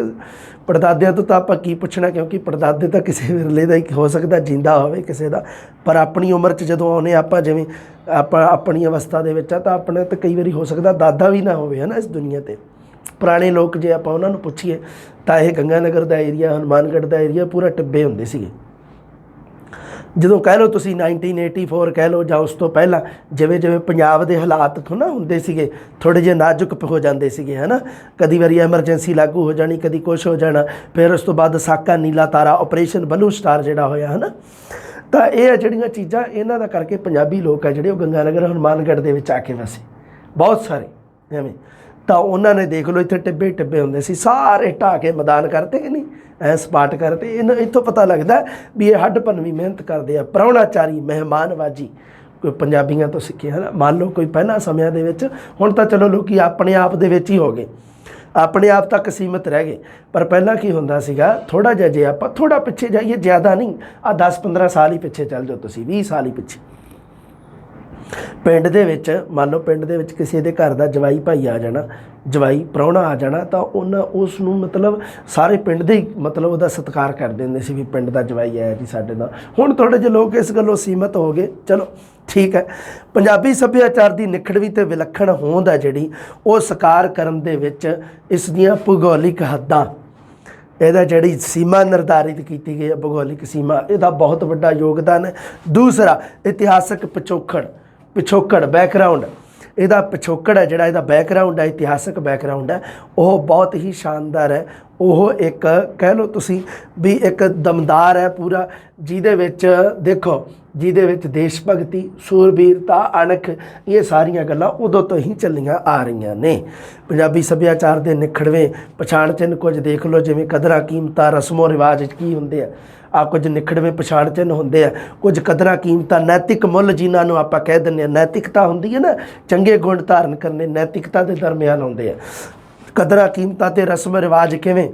ਪੜਦਾਦਿਆਂ ਤੋਂ ਤਾਂ ਆਪਾਂ ਕੀ ਪੁੱਛਣਾ, ਕਿਉਂਕਿ ਪੜਦਾਦੇ ਤਾਂ ਕਿਸੇ ਵਿਰਲੇ ਦਾ ਹੀ ਹੋ ਸਕਦਾ ਜਿੰਦਾ ਹੋਵੇ ਕਿਸੇ ਦਾ, ਪਰ ਆਪਣੀ ਉਮਰ 'ਚ ਜਦੋਂ ਆਉਂਦੇ ਆਪਾਂ, ਜਿਵੇਂ ਆਪਾਂ ਆਪਣੀ ਅਵਸਥਾ ਦੇ ਵਿੱਚ ਆ, ਤਾਂ ਆਪਣੇ ਤਾਂ ਕਈ ਵਾਰੀ ਹੋ ਸਕਦਾ ਦਾਦਾ ਵੀ ਨਾ ਹੋਵੇ ਹੈ ਨਾ ਇਸ ਦੁਨੀਆ 'ਤੇ। ਪੁਰਾਣੇ ਲੋਕ ਜੇ ਆਪਾਂ ਉਹਨਾਂ ਨੂੰ ਪੁੱਛੀਏ ਤਾਂ ਇਹ ਗੰਗਾਨਗਰ ਦਾ ਏਰੀਆ, ਹਨੂੰਮਾਨਗੜ੍ਹ ਦਾ ਏਰੀਆ ਪੂਰਾ ਟਿੱਬੇ ਹੁੰਦੇ ਸੀਗੇ। ਜਦੋਂ ਕਹਿ ਲਓ ਤੁਸੀਂ 1984 ਕਹਿ ਲਓ ਜਾਂ ਉਸ ਤੋਂ ਪਹਿਲਾਂ, ਜਿਵੇਂ ਜਿਵੇਂ ਪੰਜਾਬ ਦੇ ਹਾਲਾਤ ਨਾ ਹੁੰਦੇ ਸੀਗੇ, ਥੋੜ੍ਹੇ ਜਿਹੇ ਨਾਜ਼ੁਕ ਹੋ ਜਾਂਦੇ ਸੀਗੇ ਹੈ ਨਾ। ਕਦੀ ਵਾਰੀ ਐਮਰਜੈਂਸੀ ਲਾਗੂ ਹੋ ਜਾਣੀ, ਕਦੀ ਕੁਛ ਹੋ ਜਾਣਾ। ਫਿਰ ਉਸ ਤੋਂ ਬਾਅਦ ਸਾਕਾ ਨੀਲਾ ਤਾਰਾ, ਆਪਰੇਸ਼ਨ ਬਲੂ ਸਟਾਰ ਜਿਹੜਾ ਹੋਇਆ ਹੈ ਨਾ। ਤਾਂ ਇਹ ਜਿਹੜੀਆਂ ਚੀਜ਼ਾਂ, ਇਹਨਾਂ ਦਾ ਕਰਕੇ ਪੰਜਾਬੀ ਲੋਕ ਆ ਜਿਹੜੇ ਉਹ ਗੰਗਾਨਗਰ ਹਨੂੰਮਾਨਗੜ੍ਹ ਦੇ ਵਿੱਚ ਆ ਕੇ ਵਸੇ ਬਹੁਤ ਸਾਰੇ ਐਵੇਂ। ਤਾਂ ਉਹਨਾਂ ਨੇ ਦੇਖ ਲਓ ਇੱਥੇ ਟਿੱਬੇ ਟਿੱਬੇ ਹੁੰਦੇ ਸੀ, ਸਾਰੇ ਢਾਹ ਕੇ ਮੈਦਾਨ ਕਰਤੇ ਕਿ ਨਹੀਂ, ਐ ਸਪਾਟ ਕਰਤੇ। ਇੱਥੋਂ ਪਤਾ ਲੱਗਦਾ ਵੀ ਇਹ ਹੱਡ ਭੰਨਵੀਂ ਮਿਹਨਤ ਕਰਦੇ ਆ। ਪ੍ਰਾਹੁਣਾਚਾਰੀ, ਮਹਿਮਾਨਬਾਜੀ ਕੋਈ ਪੰਜਾਬੀਆਂ ਤੋਂ ਸਿੱਖੇ ਹੈ ਨਾ। ਮੰਨ ਲਓ ਕੋਈ ਪਹਿਲਾਂ ਸਮਿਆਂ ਦੇ ਵਿੱਚ, ਹੁਣ ਤਾਂ ਚਲੋ ਲੋਕੀ ਆਪਣੇ ਆਪ ਦੇ ਵਿੱਚ ਹੀ ਹੋ ਗਏ, ਆਪਣੇ ਆਪ ਤੱਕ ਸੀਮਤ ਰਹਿ ਗਏ। ਪਰ ਪਹਿਲਾਂ ਕੀ ਹੁੰਦਾ ਸੀਗਾ, ਥੋੜ੍ਹਾ ਜਿਹਾ ਜੇ ਆਪਾਂ ਥੋੜ੍ਹਾ ਪਿੱਛੇ ਜਾਈਏ, ਜ਼ਿਆਦਾ ਨਹੀਂ, ਆਹ 10-15 ਸਾਲ ਹੀ ਪਿੱਛੇ ਚੱਲ ਜਾਓ ਤੁਸੀਂ, 20 ਸਾਲ ਹੀ ਪਿੱਛੇ। ਪਿੰਡ ਦੇ ਵਿੱਚ ਮੰਨ ਲਓ, ਪਿੰਡ ਦੇ ਵਿੱਚ ਕਿਸੇ ਦੇ ਘਰ ਦਾ ਜਵਾਈ ਭਾਈ ਆ ਜਾਣਾ, ਜਵਾਈ ਪ੍ਰਾਹੁਣਾ ਆ ਜਾਣਾ, ਤਾਂ ਉਸ ਨੂੰ ਮਤਲਬ ਸਾਰੇ ਪਿੰਡ ਦੇ ਹੀ ਮਤਲਬ ਉਹਦਾ ਸਤਿਕਾਰ ਕਰ ਦਿੰਦੇ ਸੀ ਵੀ ਪਿੰਡ ਦਾ ਜਵਾਈ ਆਇਆ ਜੀ ਸਾਡੇ ਨਾਲ। ਹੁਣ ਥੋੜ੍ਹੇ ਜਿਹੇ ਲੋਕ ਇਸ ਗੱਲੋਂ ਸੀਮਤ ਹੋ ਗਏ, ਚਲੋ ਠੀਕ ਹੈ। ਪੰਜਾਬੀ ਸੱਭਿਆਚਾਰ ਦੀ ਨਿਖੜਵੀਂ ਅਤੇ ਵਿਲੱਖਣ ਹੋਂਦ ਹੈ ਜਿਹੜੀ, ਉਹ ਸਾਕਾਰ ਕਰਨ ਦੇ ਵਿੱਚ ਇਸ ਦੀਆਂ ਭੂਗੋਲਿਕ ਹੱਦਾਂ, ਇਹਦਾ ਜਿਹੜੀ ਸੀਮਾ ਨਿਰਧਾਰਿਤ ਕੀਤੀ ਗਈ ਹੈ ਭੂਗੋਲਿਕ ਸੀਮਾ, ਇਹਦਾ ਬਹੁਤ ਵੱਡਾ ਯੋਗਦਾਨ ਹੈ। ਦੂਸਰਾ, ਇਤਿਹਾਸਕ ਪਿਛੋਕੜ ਬੈਕਗਰਾਊਂਡ, ਇਹਦਾ ਪਿਛੋਕੜ ਹੈ ਜਿਹੜਾ, ਇਹਦਾ ਬੈਕਗਰਾਊਂਡ ਹੈ, ਇਤਿਹਾਸਕ ਬੈਕਗਰਾਊਂਡ ਹੈ, ਉਹ ਬਹੁਤ ਹੀ ਸ਼ਾਨਦਾਰ ਹੈ। ਉਹ ਇੱਕ ਕਹਿ ਲਓ ਤੁਸੀਂ ਵੀ ਇੱਕ ਦਮਦਾਰ ਹੈ ਪੂਰਾ, ਜਿਹਦੇ ਵਿੱਚ ਦੇਖੋ, ਜਿਹਦੇ ਵਿੱਚ ਦੇਸ਼ ਭਗਤੀ, ਸੂਰਬੀਰਤਾ, ਅਣਖ, ਇਹ ਸਾਰੀਆਂ ਗੱਲਾਂ ਉਦੋਂ ਤੋਂ ਹੀ ਚੱਲੀਆਂ ਆ ਰਹੀਆਂ ਨੇ। ਪੰਜਾਬੀ ਸੱਭਿਆਚਾਰ ਦੇ ਨਿਖੜਵੇਂ ਪਛਾਣ ਚਿੰਨ੍ਹ ਕੁਝ ਦੇਖ ਲਓ, ਜਿਵੇਂ ਕਦਰਾਂ ਕੀਮਤਾਂ, ਰਸਮੋ ਰਿਵਾਜ ਕੀ ਹੁੰਦੇ ਆ, ਆ ਕੁਝ ਨਿਖੜਵੇਂ ਪਛਾਣ ਚਿੰਨ੍ਹ ਹੁੰਦੇ ਆ। ਕੁਝ ਕਦਰਾਂ ਕੀਮਤਾਂ, ਨੈਤਿਕ ਮੁੱਲ ਜਿਨ੍ਹਾਂ ਨੂੰ ਆਪਾਂ ਕਹਿ ਦਿੰਦੇ ਹਾਂ, ਨੈਤਿਕਤਾ ਹੁੰਦੀ ਹੈ ਨਾ, ਚੰਗੇ ਗੁਣ ਧਾਰਨ ਕਰਨੇ ਨੈਤਿਕਤਾ ਦੇ ਦਰਮਿਆਨ ਆਉਂਦੇ ਆ। ਕਦਰਾਂ ਕੀਮਤਾਂ ਅਤੇ ਰਸਮ ਰਿਵਾਜ ਕਿਵੇਂ,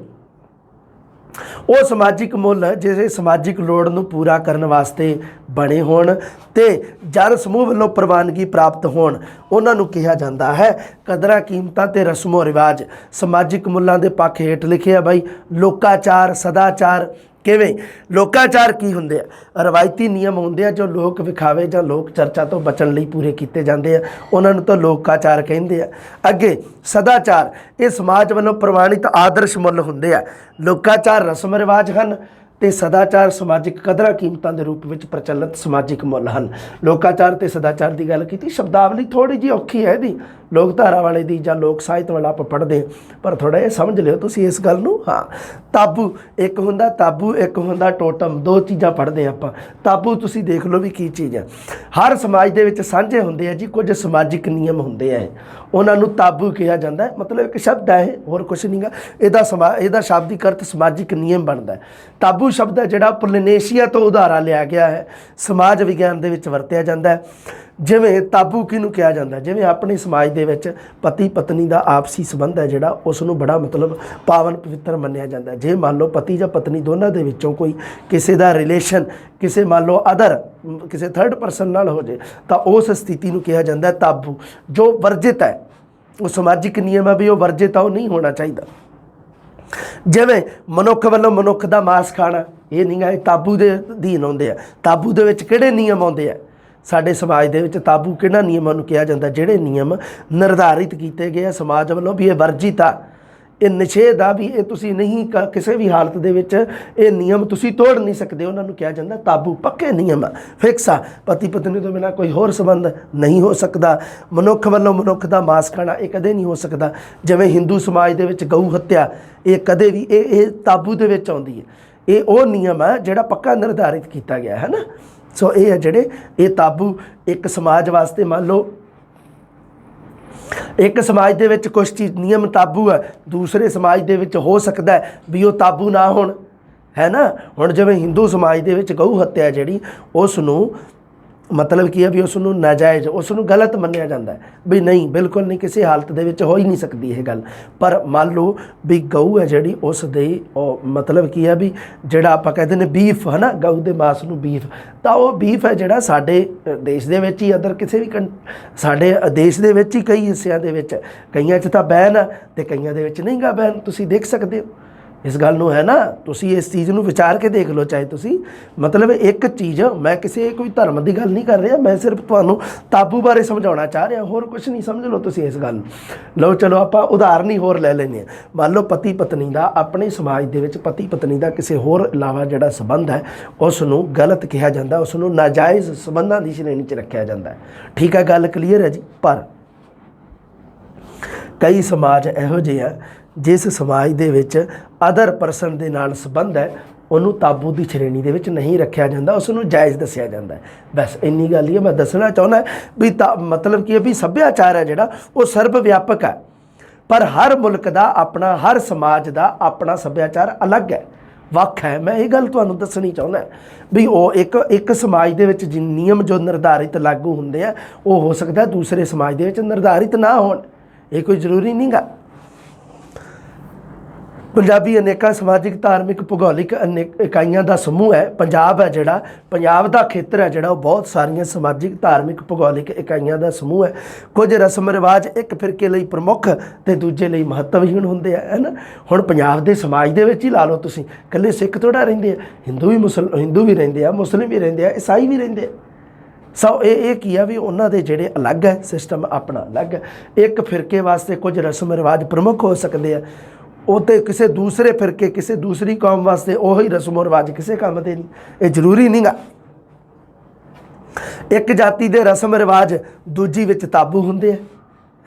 ਉਹ ਸਮਾਜਿਕ ਮੁੱਲ ਜਿਹੜੇ ਸਮਾਜਿਕ ਲੋੜ ਨੂੰ ਪੂਰਾ ਕਰਨ ਵਾਸਤੇ ਬਣੇ ਹੋਣ ਅਤੇ ਜਨ ਸਮੂਹ ਵੱਲੋਂ ਪ੍ਰਵਾਨਗੀ ਪ੍ਰਾਪਤ ਹੋਣ, ਉਹਨਾਂ ਨੂੰ ਕਿਹਾ ਜਾਂਦਾ ਹੈ ਕਦਰਾਂ ਕੀਮਤਾਂ ਅਤੇ ਰਸਮੋ ਰਿਵਾਜ। ਸਮਾਜਿਕ ਮੁੱਲਾਂ ਦੇ ਪੱਖ ਹੇਠ ਲਿਖਿਆ ਬਾਈ, ਲੋਕਾਚਾਰ, ਸਦਾਚਾਰ। ਕਿਵੇਂ ਲੋਕਾਚਾਰ ਕੀ ਹੁੰਦੇ ਆ, ਰਵਾਇਤੀ ਨਿਯਮ ਹੁੰਦੇ ਆ ਜੋ ਲੋਕ ਵਿਖਾਵੇ ਜਾਂ ਲੋਕ ਚਰਚਾ ਤੋਂ ਬਚਣ ਲਈ ਪੂਰੇ ਕੀਤੇ ਜਾਂਦੇ ਆ, ਉਹਨਾਂ ਨੂੰ ਤਾਂ ਲੋਕਾਚਾਰ ਕਹਿੰਦੇ ਆ। ਅੱਗੇ ਸਦਾਚਾਰ, ਇਹ ਸਮਾਜ ਵੱਲੋਂ ਪ੍ਰਵਾਨਿਤ ਆਦਰਸ਼ ਮੁੱਲ ਹੁੰਦੇ ਆ। ਲੋਕਾਚਾਰ ਰਸਮ ਰਿਵਾਜ ਹਨ ਅਤੇ ਸਦਾਚਾਰ ਸਮਾਜਿਕ ਕਦਰਾਂ ਕੀਮਤਾਂ ਦੇ ਰੂਪ ਵਿੱਚ ਪ੍ਰਚਲਿਤ ਸਮਾਜਿਕ ਮੁੱਲ ਹਨ। ਲੋਕਾਚਾਰ ਅਤੇ ਸਦਾਚਾਰ ਦੀ ਗੱਲ ਕੀਤੀ, ਸ਼ਬਦਾਵਲੀ ਥੋੜ੍ਹੀ ਜਿਹੀ ਔਖੀ ਹੈ ਇਹਦੀ, ਲੋਕ ਧਾਰਾ ਵਾਲੇ ਦੀ ਜਾਂ ਲੋਕ ਸਾਹਿਤ ਵਾਲਾ ਆਪਾਂ ਪੜ੍ਹਦੇ, ਪਰ ਥੋੜ੍ਹਾ ਇਹ ਸਮਝ ਲਿਓ ਤੁਸੀਂ ਇਸ ਗੱਲ ਨੂੰ। ਹਾਂ, ਤਾਬੂ ਇੱਕ ਹੁੰਦਾ, ਤਾਬੂ ਇੱਕ ਹੁੰਦਾ ਟੋਟਮ, ਦੋ ਚੀਜ਼ਾਂ ਪੜ੍ਹਦੇ ਆਪਾਂ। ਤਾਬੂ ਤੁਸੀਂ ਦੇਖ ਲਓ ਵੀ ਕੀ ਚੀਜ਼ ਹੈ। ਹਰ ਸਮਾਜ ਦੇ ਵਿੱਚ ਸਾਂਝੇ ਹੁੰਦੇ ਆ ਜੀ ਕੁਝ ਸਮਾਜਿਕ ਨਿਯਮ ਹੁੰਦੇ ਆ, ਉਹਨਾਂ ਨੂੰ ਤਾਬੂ ਕਿਹਾ ਜਾਂਦਾ। ਮਤਲਬ ਇੱਕ ਸ਼ਬਦ ਹੈ ਇਹ, ਹੋਰ ਕੁਛ ਨਹੀਂ ਗਾ। ਇਹਦਾ ਸ਼ਾਬਦਿਕ ਅਰਥ ਸਮਾਜਿਕ ਨਿਯਮ ਬਣਦਾ। ਤਾਬੂ ਸ਼ਬਦ ਹੈ ਜਿਹੜਾ ਪੋਲੀਨੇਸ਼ੀਆ ਤੋਂ ਉਧਾਰਾ ਲਿਆ ਗਿਆ ਹੈ, ਸਮਾਜ ਵਿਗਿਆਨ ਦੇ ਵਿੱਚ ਵਰਤਿਆ ਜਾਂਦਾ ਹੈ। ਜਿਵੇਂ ਤਾਬੂ ਕਿਹਨੂੰ ਕਿਹਾ ਜਾਂਦਾ, ਜਿਵੇਂ ਆਪਣੇ ਸਮਾਜ ਦੇ ਵਿੱਚ ਪਤੀ ਪਤਨੀ ਦਾ ਆਪਸੀ ਸੰਬੰਧ ਹੈ ਜਿਹੜਾ, ਉਸ ਨੂੰ ਬੜਾ ਮਤਲਬ ਪਾਵਨ ਪਵਿੱਤਰ ਮੰਨਿਆ ਜਾਂਦਾ। ਜੇ ਮੰਨ ਲਓ ਪਤੀ ਜਾਂ ਪਤਨੀ ਦੋਨਾਂ ਦੇ ਵਿੱਚੋਂ ਕੋਈ ਕਿਸੇ ਦਾ ਰਿਲੇਸ਼ਨ ਕਿਸੇ ਮੰਨ ਲਓ ਕਿਸੇ ਥਰਡ ਪਰਸਨ ਨਾਲ ਹੋ ਜੇ, ਤਾਂ ਉਸ ਸਥਿਤੀ ਨੂੰ ਕਿਹਾ ਜਾਂਦਾ ਤਾਬੂ, ਜੋ ਵਰਜਿਤ ਹੈ। ਉਹ ਸਮਾਜਿਕ ਨਿਯਮ ਹੈ ਵੀ ਉਹ ਵਰਜਿਤ ਆ, ਉਹ ਨਹੀਂ ਹੋਣਾ ਚਾਹੀਦਾ। ਜਿਵੇਂ ਮਨੁੱਖ ਵੱਲੋਂ ਮਨੁੱਖ ਦਾ ਮਾਸ ਖਾਣਾ, ਇਹ ਨਹੀਂ ਗਾ, ਇਹ ਤਾਬੂ ਦੇ ਅਧੀਨ ਆਉਂਦੇ ਆ। ਤਾਬੂ ਦੇ ਵਿੱਚ ਕਿਹੜੇ ਨਿਯਮ ਆਉਂਦੇ ਆ ਸਾਡੇ ਸਮਾਜ ਦੇ ਵਿੱਚ? ਤਾਬੂ ਕਿਹੜਾ ਨਿਯਮਾਂ ਨੂੰ ਕਿਹਾ ਜਾਂਦਾ? ਜਿਹੜੇ ਨਿਯਮ ਨਿਰਧਾਰਿਤ ਕੀਤੇ ਗਏ ਆ ਸਮਾਜ ਵੱਲੋਂ ਵੀ ਇਹ ਵਰਜਿਤ ਆ, ਇਹ ਨਿਸ਼ੇਧ ਆ, ਵੀ ਇਹ ਤੁਸੀਂ ਨਹੀਂ ਕਿਸੇ ਵੀ ਹਾਲਤ ਦੇ ਵਿੱਚ ਇਹ ਨਿਯਮ ਤੁਸੀਂ ਤੋੜ ਨਹੀਂ ਸਕਦੇ, ਉਹਨਾਂ ਨੂੰ ਕਿਹਾ ਜਾਂਦਾ ਤਾਬੂ। ਪੱਕੇ ਨਿਯਮ ਆ, ਫਿਕਸ ਆ। ਪਤੀ ਪਤਨੀ ਤੋਂ ਬਿਨਾਂ ਕੋਈ ਹੋਰ ਸੰਬੰਧ ਨਹੀਂ ਹੋ ਸਕਦਾ। ਮਨੁੱਖ ਵੱਲੋਂ ਮਨੁੱਖ ਦਾ ਮਾਸ ਖਾਣਾ, ਇਹ ਕਦੇ ਨਹੀਂ ਹੋ ਸਕਦਾ। ਜਿਵੇਂ ਹਿੰਦੂ ਸਮਾਜ ਦੇ ਵਿੱਚ ਗਊ ਹੱਤਿਆ, ਇਹ ਕਦੇ ਵੀ ਇਹ ਤਾਬੂ ਦੇ ਵਿੱਚ ਆਉਂਦੀ ਹੈ। ਇਹ ਉਹ ਨਿਯਮ ਹੈ ਜਿਹੜਾ ਪੱਕਾ ਨਿਰਧਾਰਿਤ ਕੀਤਾ ਗਿਆ ਹੈ ਨਾ। ਸੋ ਇਹ ਹੈ ਜਿਹੜੇ ਇਹ ਤਾਬੂ ਇੱਕ ਸਮਾਜ ਵਾਸਤੇ, ਮੰਨ ਲਓ ਇੱਕ ਸਮਾਜ ਦੇ ਵਿੱਚ ਕੁਛ ਚੀਜ਼ ਨਿਯਮ ਤਾਬੂ ਹੈ, ਦੂਸਰੇ ਸਮਾਜ ਦੇ ਵਿੱਚ ਹੋ ਸਕਦਾ ਵੀ ਉਹ ਤਾਬੂ ਨਾ ਹੋਣ, ਹੈ ਨਾ। ਹੁਣ ਜਿਵੇਂ ਹਿੰਦੂ ਸਮਾਜ ਦੇ ਵਿੱਚ ਗਊ ਹੱਤਿਆ ਜਿਹੜੀ, ਉਸ ਨੂੰ मतलब की है भी उसनों नाजायज़ उसनों गलत मन्निया जाता है भी नहीं बिल्कुल नहीं किसी हालत दे विच हो ही नहीं सकती यह गल। पर मान लो भी गऊ है जी उस दे मतलब की है भी जिहड़ा आपां कहते हैं बीफ है ना गऊ के मांस नूं बीफ तो वह बीफ है जिहड़ा साडे देश दे विच ही अदर किसी भी साडे देश दे विच ही कई हिस्सिਆਂ ਦੇ ਵਿੱਚ कईयां 'च तां बैन है तो कईयां दे विच नहीं गा बैन। तुसीं देख सकते हो इस गल नूं है ना तुसी इस चीज़ नूं विचार के देख लो चाहे तुसी मतलब एक चीज़ मैं किसी कोई धर्म की गल नहीं कर रहा मैं सिर्फ तुहानूं ताबू बारे समझाउणा चाह रहा होर कुछ नहीं। समझ लो तुसी इस गल लो। चलो आपां उदाहरण ही होर लै लैंदे हां। मान लो पति पत्नी का अपने समाज दे विच पति पत्नी का किसी होर इलावा जिहड़ा संबंध है उसनूं गलत कहा जाता उसनूं नाजायज़ संबंधां की श्रेणी च रखिया जाता है। ठीक है गल क्लीयर है जी। पर कई समाज इहो जिहे आ जिस समाज दे विच अदर परसन दे नाल संबंध है उन्होंने ताबू की श्रेणी दे विच नहीं रखा जाता उसनूं जायज़ दसिया जाता है। बस इन्नी गल ही मैं दसना चाहुंदा भी मतलब कि भी सभ्याचार है जिहड़ा वो सर्व व्यापक है पर हर मुल्क का अपना हर समाज का अपना सभ्याचार अलग है ਵੱਖ है। मैं ये गल तुहानूं दसनी चाहुंदा भी वो एक समाज दे विच नियम जो निर्धारित लागू हुंदे आ वो हो सकता है दूसरे समाज दे विच निर्धारित ना होण ये कोई जरूरी नहीं गा। पंजाबी अनेक समाजिक धार्मिक भूगोलिक इकाइयों का समूह है। पंजाब है जिहड़ा पंजाब का खेत्र है जिहड़ा बहुत सारिया समाजिक धार्मिक भूगोलिक इकाइयों का समूह है। कुछ रस्म रिवाज एक फिरके लिए प्रमुख तो दूजे लिए महत्वहीन होंदे है ना। हुण पंजाब के समाज दे विच ही ला लो तुसीं कल्ले सिख थोड़ा रहिंदे आ हिंदू भी रहिंदे आ मुस्लिम भी रहिंदे आ ईसाई भी रहिंदे आ। सो ये की है भी उन्होंने जिहड़े अलग है सिस्टम अपना अलग है। एक फिरके वास्ते कुछ रस्म रिवाज प्रमुख हो सकते हैं वो तो किसी दूसरे फिरके किसी दूसरी कौम वास्ते वही रस्मो रिवाज किसी काम के नहीं ये जरूरी नहीं गा। एक जाति के रस्म रिवाज दूजी विच ताबू होंदे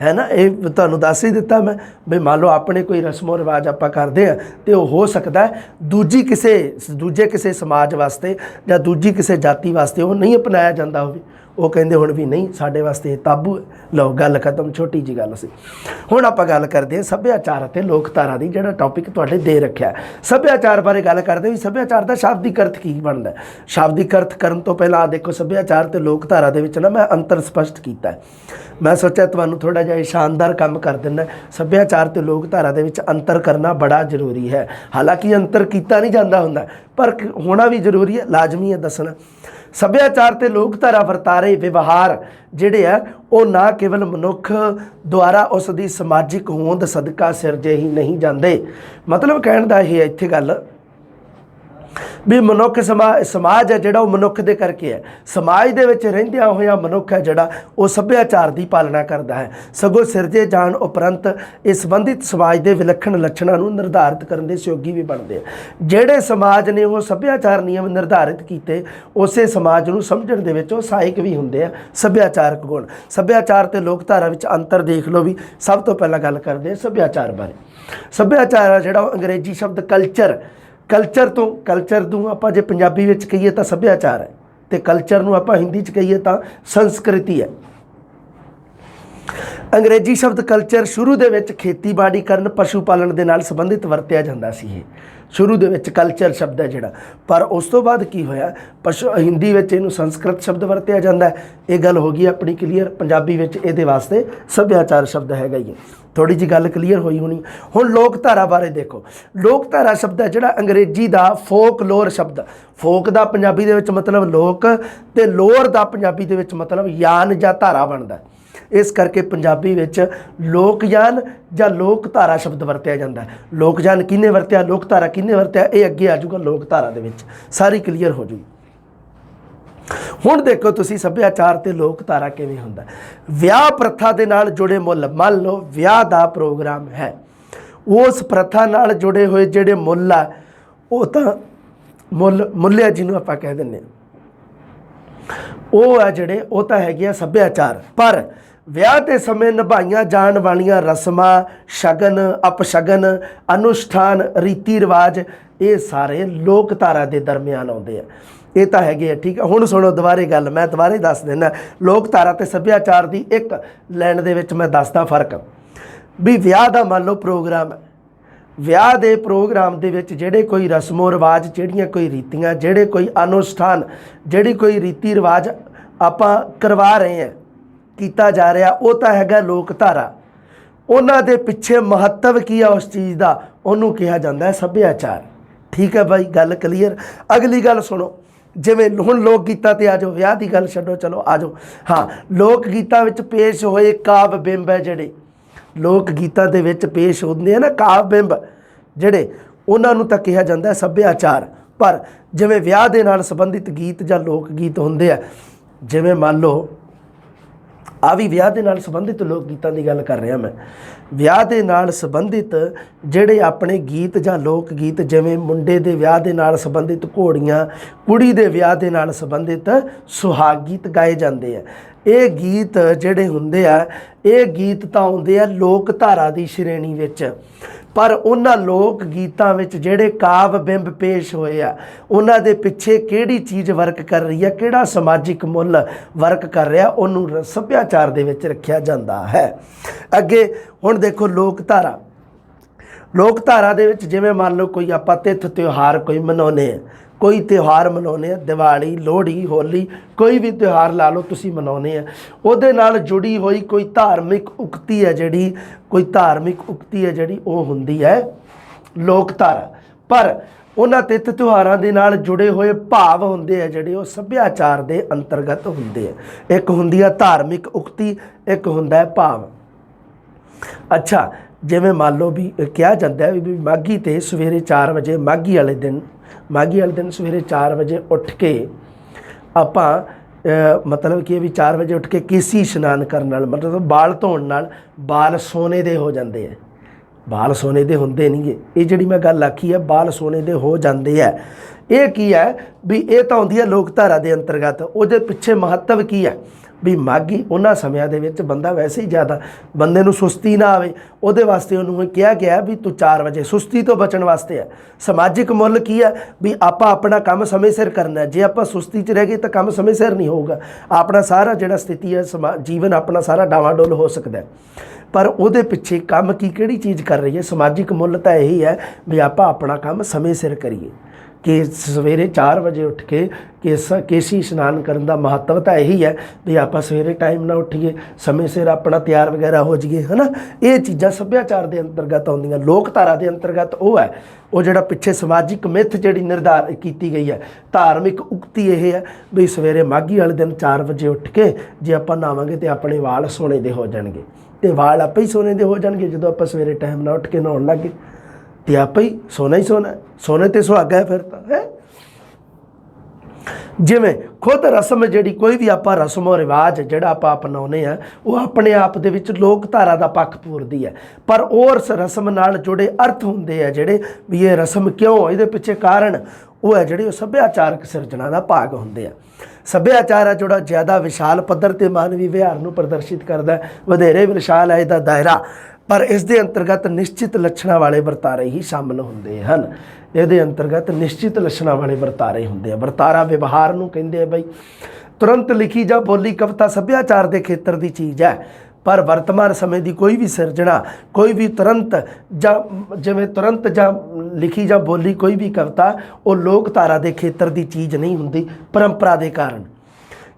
है ना। ये तुहानूं दस ही दिता मैं भी मान लो अपने कोई रस्मो रिवाज आपां करदे आ तो हो सकता है दूजे किसी समाज वास्ते या दूजी किसी जाति वास्ते वो नहीं अपनाया जाता हो वो कहते हुण भी नहीं साडे वास्ते ताबू है। लो गल खत्म छोटी जी गल सी। हुण आपां गल करदे हां सभ्याचार ते लोकधारा दी जिहड़ा टॉपिक तुहाडे दे रखिआ सभ्याचार बारे गल करदे भी सभ्याचार दा शाब्दिक अर्थ की बनदा। शाब्दिक अर्थ करन तो पहला देखो सभ्याचार ते लोकधारा दे विच ना मैं अंतर स्पष्ट कीता है। मैं सोचा तुहानूं थोड़ा जिहा शानदार काम कर दिंदा सभ्याचार ते लोकधारा दे विच अंतर करना बड़ा जरूरी है। हालांकि अंतर कीता नहीं जांदा हुंदा पर होना भी जरूरी है लाजमी है दसना। सभ्याचार ते लोकधारा वरतारे व्यवहार जिहड़े आ वो ना केवल मनुख द्वारा उसकी समाजिक होंद सदका सिरजे ही नहीं जाते। मतलब कहण दा ये इत्थे गल भी मनुख समाज है जिहड़ा मनुख दे करके है समाज दे विच रहिंदियां होइयां मनुख है जिहड़ा वो सभ्याचार की पालना करता है। सगों सिरजे जाण उपरंत इस संबंधित समाज के विलक्षण लक्षणों को निर्धारित करने के सहयोगी भी बनते हैं। जिहड़े समाज ने वो सभ्याचार नियम निर्धारित किए उस समाज को समझण दे विच सहायक भी होंदे आ सभ्याचारक गुण। सभ्याचार ते लोकधारा विच अंतर देख लो भी। सब तो पहला गल करदे सभ्याचार बारे। सभ्याचार जिहड़ा अंग्रेजी शब्द कल्चर तो आपां जे पंजाबी विच कहीए तां सभ्याचार है ते कल्चर नूं आपां हिंदी च कहीए तां संस्कृति है। अंग्रेजी शब्द कल्चर शुरू दे विच खेतीबाड़ी करन पशु पालन दे नाल संबंधित वरतिया जांदा सी। ये शुरू दे विच कल्चर शब्द है जिहड़ा पर उस तो बाद की होया पशु हिंदी विच इहनूं संस्कृत शब्द वरतिया जांदा है। ये गल हो गई अपनी क्लीयर। पंजाबी विच इहदे वास्ते सभ्याचार शब्द हैगा ही है। थोड़ी जी गल क्लीयर होई होनी। हुण लोकधारा बारे देखो लोकधारा शब्द है जिहड़ा अंग्रेजी दा फोक लोर शब्द फोक दा पंजाबी दे विच मतलब लोक ते लोर दा पंजाबी दे विच मतलब यान जां धारा बनदा है। इस करके पंजाबी विच लोकयान जां लोकधारा शब्द वरतिया जाता है। लोकयान किहने वरतिया लोकधारा किहने वरतिया ये अगे आ जाऊगा लोकधारा दे विच सारी क्लीयर हो जूगी। हुण देखो तुसी सभ्याचार ते लोकधारा किवें हुंदा। विआह प्रथा दे नाल जुड़े मुल मान लो विआह दा प्रोग्राम है उस प्रथा नाल जुड़े हुए जिहड़े मुल आ वो तां मुल्य जिन्हों आपां कह दिंदे वो आ जिहड़े वो तां हैगे आ सभ्याचार। पर विआह के समय निभाईਆਂ जाण वालियां रस्मां शगन अपशगन अनुष्ठान रीति रिवाज ये सारे लोकधारा के दरम्यान आउंदे आ। ये तो है ठीक है। हुण सुनो दोबारे गल मैं दोबारे दस देना लोकधारा ते सभ्याचार की एक लैन दे विच मैं दसदा फर्क भी। विआह दा मान लो प्रोग्राम है विआह दे प्रोग्राम दे विच जिहड़े कोई रस्मो रिवाज जिहड़ियां कोई रीतियां जिहड़े कोई अनुष्ठान जिहड़ी कोई रीति रिवाज ਆਪਾਂ ਕਰਵਾ ਰਹੇ ਹਾਂ, ਕੀਤਾ ਜਾ ਰਿਹਾ, ਉਹ ਤਾਂ ਹੈਗਾ ਲੋਕ ਧਾਰਾ। ਉਹਨਾਂ ਦੇ ਪਿੱਛੇ ਮਹੱਤਵ ਕੀ ਆ ਉਸ ਚੀਜ਼ ਦਾ, ਉਹਨੂੰ ਕਿਹਾ ਜਾਂਦਾ ਹੈ ਸੱਭਿਆਚਾਰ। ਠੀਕ ਹੈ ਬਾਈ, ਗੱਲ ਕਲੀਅਰ। ਅਗਲੀ ਗੱਲ ਸੁਣੋ, ਜਿਵੇਂ ਹੁਣ ਲੋਕ ਗੀਤਾਂ 'ਤੇ ਆ ਜਾਓ, ਵਿਆਹ ਦੀ ਗੱਲ ਛੱਡੋ, ਚਲੋ ਆ ਜਾਓ। ਹਾਂ, ਲੋਕ ਗੀਤਾਂ ਵਿੱਚ ਪੇਸ਼ ਹੋਏ ਕਾਵਿ ਬਿੰਬ ਹੈ ਜਿਹੜੇ ਲੋਕ ਗੀਤਾਂ ਦੇ ਵਿੱਚ ਪੇਸ਼ ਹੁੰਦੇ ਆ ਨਾ, ਕਾਵਿ ਬਿੰਬ ਜਿਹੜੇ, ਉਹਨਾਂ ਨੂੰ ਤਾਂ ਕਿਹਾ ਜਾਂਦਾ ਸੱਭਿਆਚਾਰ। ਪਰ ਜਿਵੇਂ ਵਿਆਹ ਦੇ ਨਾਲ ਸੰਬੰਧਿਤ ਗੀਤ ਜਾਂ ਲੋਕ ਗੀਤ ਹੁੰਦੇ ਆ, ਜਿਵੇਂ ਮੰਨ ਲਓ ਆ ਵੀ ਵਿਆਹ ਦੇ ਨਾਲ ਸੰਬੰਧਿਤ ਲੋਕ ਗੀਤਾਂ ਦੀ ਗੱਲ ਕਰ ਰਿਹਾ ਮੈਂ। ਵਿਆਹ ਦੇ ਨਾਲ ਸੰਬੰਧਿਤ ਜਿਹੜੇ ਆਪਣੇ ਗੀਤ ਜਾਂ ਲੋਕ ਗੀਤ, ਜਿਵੇਂ ਮੁੰਡੇ ਦੇ ਵਿਆਹ ਦੇ ਨਾਲ ਸੰਬੰਧਿਤ ਘੋੜੀਆਂ, ਕੁੜੀ ਦੇ ਵਿਆਹ ਦੇ ਨਾਲ ਸੰਬੰਧਿਤ ਸੁਹਾਗ ਗੀਤ ਗਾਏ ਜਾਂਦੇ ਆ। ਇਹ ਗੀਤ ਜਿਹੜੇ ਹੁੰਦੇ ਆ, ਇਹ ਗੀਤ ਤਾਂ ਆਉਂਦੇ ਆ ਲੋਕ ਧਾਰਾ ਦੀ ਸ਼੍ਰੇਣੀ ਵਿੱਚ। ਪਰ ਉਹਨਾਂ ਲੋਕ ਗੀਤਾਂ ਵਿੱਚ ਜਿਹੜੇ ਕਾਵਿ ਬਿੰਬ ਪੇਸ਼ ਹੋਏ ਆ, ਉਹਨਾਂ ਦੇ ਪਿੱਛੇ ਕਿਹੜੀ ਚੀਜ਼ ਵਰਕ ਕਰ ਰਹੀ ਹੈ, ਕਿਹੜਾ ਸਮਾਜਿਕ ਮੁੱਲ ਵਰਕ ਕਰ ਰਿਹਾ, ਉਹਨੂੰ ਸੱਭਿਆਚਾਰ ਦੇ ਵਿੱਚ ਰੱਖਿਆ ਜਾਂਦਾ ਹੈ। ਅੱਗੇ ਹੁਣ ਦੇਖੋ ਲੋਕ ਧਾਰਾ। ਲੋਕ ਧਾਰਾ ਦੇ ਵਿੱਚ ਜਿਵੇਂ ਮੰਨ ਲਓ ਕੋਈ ਆਪਾਂ ਤਿੱਥ ਤਿਉਹਾਰ ਕੋਈ ਮਨਾਉਂਦੇ ਆ, ਕੋਈ ਤਿਉਹਾਰ ਮਨਾਉਂਦੇ ਆ, ਦਿਵਾਲੀ, ਲੋਹੜੀ, ਹੋਲੀ, ਕੋਈ ਵੀ ਤਿਉਹਾਰ ਲਾ ਲਓ ਤੁਸੀਂ ਮਨਾਉਂਦੇ ਆ, ਉਹਦੇ ਨਾਲ ਜੁੜੀ ਹੋਈ ਕੋਈ ਧਾਰਮਿਕ ਉਕਤੀ ਹੈ ਜਿਹੜੀ, ਕੋਈ ਧਾਰਮਿਕ ਉਕਤੀ ਹੈ ਜਿਹੜੀ, ਉਹ ਹੁੰਦੀ ਹੈ ਲੋਕ ਧਾਰਾ। ਪਰ ਉਹਨਾਂ ਤਿੱਥ ਤਿਉਹਾਰਾਂ ਦੇ ਨਾਲ ਜੁੜੇ ਹੋਏ ਭਾਵ ਹੁੰਦੇ ਆ ਜਿਹੜੇ, ਉਹ ਸੱਭਿਆਚਾਰ ਦੇ ਅੰਤਰਗਤ ਹੁੰਦੇ ਆ। ਇੱਕ ਹੁੰਦੀ ਆ ਧਾਰਮਿਕ ਉਕਤੀ, ਇੱਕ ਹੁੰਦਾ ਹੈ ਭਾਵ। ਅੱਛਾ, ਜਿਵੇਂ ਮੰਨ ਲਓ ਵੀ ਕਿਹਾ ਜਾਂਦਾ ਵੀ ਮਾਘੀ 'ਤੇ ਸਵੇਰੇ 4 ਵਜੇ, ਮਾਘੀ ਵਾਲੇ ਦਿਨ ਸਵੇਰੇ 4 ਵਜੇ ਉੱਠ ਕੇ ਆਪਾਂ ਮਤਲਬ ਕਿ ਵੀ 4 ਵਜੇ ਉੱਠ ਕੇ ਕੇਸੀ ਇਸ਼ਨਾਨ ਕਰਨ ਨਾਲ, ਮਤਲਬ ਬਾਲ ਧੋਣ ਨਾਲ ਬਾਲ ਸੋਨੇ ਦੇ ਹੋ ਜਾਂਦੇ ਆ। ਬਾਲ ਸੋਨੇ ਦੇ ਹੁੰਦੇ ਨਹੀਂਗੇ, ਇਹ ਜਿਹੜੀ ਮੈਂ ਗੱਲ ਆਖੀ ਹੈ, ਬਾਲ ਸੋਨੇ ਦੇ ਹੋ ਜਾਂਦੇ ਆ। ਇਹ ਕੀ ਹੈ ਵੀ ਇਹ ਤਾਂ ਆਉਂਦੀ ਹੈ ਲੋਕ ਧਾਰਾ ਦੇ ਅੰਤਰਗਤ। ਉਹਦੇ ਪਿੱਛੇ ਮਹੱਤਵ ਕੀ ਹੈ ਵੀ ਮਾਘੀ ਉਹਨਾਂ ਸਮਿਆਂ ਦੇ ਵਿੱਚ ਬੰਦਾ ਵੈਸੇ ਹੀ ਜ਼ਿਆਦਾ, ਬੰਦੇ ਨੂੰ ਸੁਸਤੀ ਨਾ ਆਵੇ, ਉਹਦੇ ਵਾਸਤੇ ਉਹਨੂੰ ਕਿਹਾ ਗਿਆ ਵੀ ਤੂੰ 4 ਵਜੇ, ਸੁਸਤੀ ਤੋਂ ਬਚਣ ਵਾਸਤੇ ਹੈ। ਸਮਾਜਿਕ ਮੁੱਲ ਕੀ ਹੈ ਵੀ ਆਪਾਂ ਆਪਣਾ ਕੰਮ ਸਮੇਂ ਸਿਰ ਕਰਨਾ। ਜੇ ਆਪਾਂ ਸੁਸਤੀ 'ਚ ਰਹਿ ਗਏ ਤਾਂ ਕੰਮ ਸਮੇਂ ਸਿਰ ਨਹੀਂ ਹੋਊਗਾ, ਆਪਣਾ ਸਾਰਾ ਜਿਹੜਾ ਸਥਿਤੀ ਹੈ ਜੀਵਨ ਆਪਣਾ ਸਾਰਾ ਡਾਵਾਡੋਲ ਹੋ ਸਕਦਾ। ਪਰ ਉਹਦੇ ਪਿੱਛੇ ਕੰਮ ਕੀ, ਕਿਹੜੀ ਚੀਜ਼ ਕਰ ਰਹੀ ਹੈ, ਸਮਾਜਿਕ ਮੁੱਲ ਤਾਂ ਇਹੀ ਹੈ ਵੀ ਆਪਾਂ ਆਪਣਾ ਕੰਮ ਸਮੇਂ ਸਿਰ ਕਰੀਏ। ਕਿ ਸਵੇਰੇ 4 ਵਜੇ ਉੱਠ ਕੇ ਕੇਸੀ ਇਸ਼ਨਾਨ ਕਰਨ ਦਾ ਮਹੱਤਵ ਤਾਂ ਇਹੀ ਹੈ ਵੀ ਆਪਾਂ ਸਵੇਰੇ ਟਾਈਮ ਨਾਲ ਉੱਠੀਏ, ਸਮੇਂ ਸਿਰ ਆਪਣਾ ਤਿਆਰ ਵਗੈਰਾ ਹੋ ਜਾਈਏ, ਹੈ ਨਾ। ਇਹ ਚੀਜ਼ਾਂ ਸੱਭਿਆਚਾਰ ਦੇ ਅੰਤਰਗਤ ਆਉਂਦੀਆਂ। ਲੋਕ ਧਾਰਾ ਦੇ ਅੰਤਰਗਤ ਉਹ ਹੈ, ਉਹ ਜਿਹੜਾ ਪਿੱਛੇ ਸਮਾਜਿਕ ਮਿੱਥ ਜਿਹੜੀ ਨਿਰਧਾਰਿਤ ਕੀਤੀ ਗਈ ਹੈ, ਧਾਰਮਿਕ ਉਕਤੀ ਇਹ ਹੈ ਵੀ ਸਵੇਰੇ ਮਾਘੀ ਵਾਲੇ ਦਿਨ 4 ਵਜੇ ਉੱਠ ਕੇ ਜੇ ਆਪਾਂ ਨਹਾਵਾਂਗੇ ਤਾਂ ਆਪਣੇ ਵਾਲ ਸੋਨੇ ਦੇ ਹੋ ਜਾਣਗੇ। ਅਤੇ ਵਾਲ ਆਪੇ ਹੀ ਸੋਨੇ ਦੇ ਹੋ ਜਾਣਗੇ ਜਦੋਂ ਆਪਾਂ ਸਵੇਰੇ ਟਾਈਮ ਨਾਲ ਉੱਠ ਕੇ ਨਹਾਉਣ ਲੱਗ ਗਏ, ਤੇ ਆਪੇ ਹੀ ਸੋਨਾ ਹੀ ਸੋਨਾ, ਸੋਨੇ 'ਤੇ ਸੁਹਾਗਾ ਹੈ ਫਿਰ ਤਾਂ ਹੈ। ਜਿਵੇਂ ਖੁਦ ਰਸਮ ਜਿਹੜੀ, ਕੋਈ ਵੀ ਆਪਾਂ ਰਸਮੋ ਰਿਵਾਜ ਜਿਹੜਾ ਆਪਾਂ ਅਪਣਾਉਂਦੇ ਹਾਂ, ਉਹ ਆਪਣੇ ਆਪ ਦੇ ਵਿੱਚ ਲੋਕ ਧਾਰਾ ਦਾ ਪੱਖ ਪੂਰਦੀ ਹੈ। ਪਰ ਉਸ ਰਸਮ ਨਾਲ ਜੁੜੇ ਅਰਥ ਹੁੰਦੇ ਆ ਜਿਹੜੇ ਵੀ ਇਹ ਰਸਮ ਕਿਉਂ, ਇਹਦੇ ਪਿੱਛੇ ਕਾਰਨ ਉਹ ਹੈ ਜਿਹੜੇ ਉਹ ਸੱਭਿਆਚਾਰਕ ਸਿਰਜਣਾ ਦਾ ਭਾਗ ਹੁੰਦੇ ਆ। ਸੱਭਿਆਚਾਰ ਹੈ ਜਿਹੜਾ ਜ਼ਿਆਦਾ ਵਿਸ਼ਾਲ ਪੱਧਰ 'ਤੇ ਮਾਨਵੀ ਵਿਹਾਰ ਨੂੰ ਪ੍ਰਦਰਸ਼ਿਤ ਕਰਦਾ, ਵਧੇਰੇ ਵਿਸ਼ਾਲ ਹੈ ਇਹਦਾ ਦਾਇਰਾ। ਪਰ ਇਸ ਦੇ ਅੰਤਰਗਤ ਨਿਸ਼ਚਿਤ ਲੱਛਣਾਂ ਵਾਲੇ ਵਰਤਾਰੇ ਹੀ ਸ਼ਾਮਲ ਹੁੰਦੇ ਹਨ। ਇਹਦੇ ਅੰਤਰਗਤ ਨਿਸ਼ਚਿਤ ਲੱਛਣਾਂ ਵਾਲੇ ਵਰਤਾਰੇ ਹੁੰਦੇ ਆ। ਵਰਤਾਰਾ ਵਿਵਹਾਰ ਨੂੰ ਕਹਿੰਦੇ ਆ ਬਈ। ਤੁਰੰਤ ਲਿਖੀ ਜਾਂ ਬੋਲੀ ਕਵਿਤਾ ਸੱਭਿਆਚਾਰ ਦੇ ਖੇਤਰ ਦੀ ਚੀਜ਼ ਹੈ। ਪਰ ਵਰਤਮਾਨ ਸਮੇਂ ਦੀ ਕੋਈ ਵੀ ਸਿਰਜਣਾ, ਕੋਈ ਵੀ ਤੁਰੰਤ ਜਾਂ ਲਿਖੀ ਜਾਂ ਬੋਲੀ ਕੋਈ ਵੀ ਕਵਿਤਾ, ਉਹ ਲੋਕ ਧਾਰਾ ਦੇ ਖੇਤਰ ਦੀ ਚੀਜ਼ ਨਹੀਂ ਹੁੰਦੀ ਪਰੰਪਰਾ ਦੇ ਕਾਰਨ।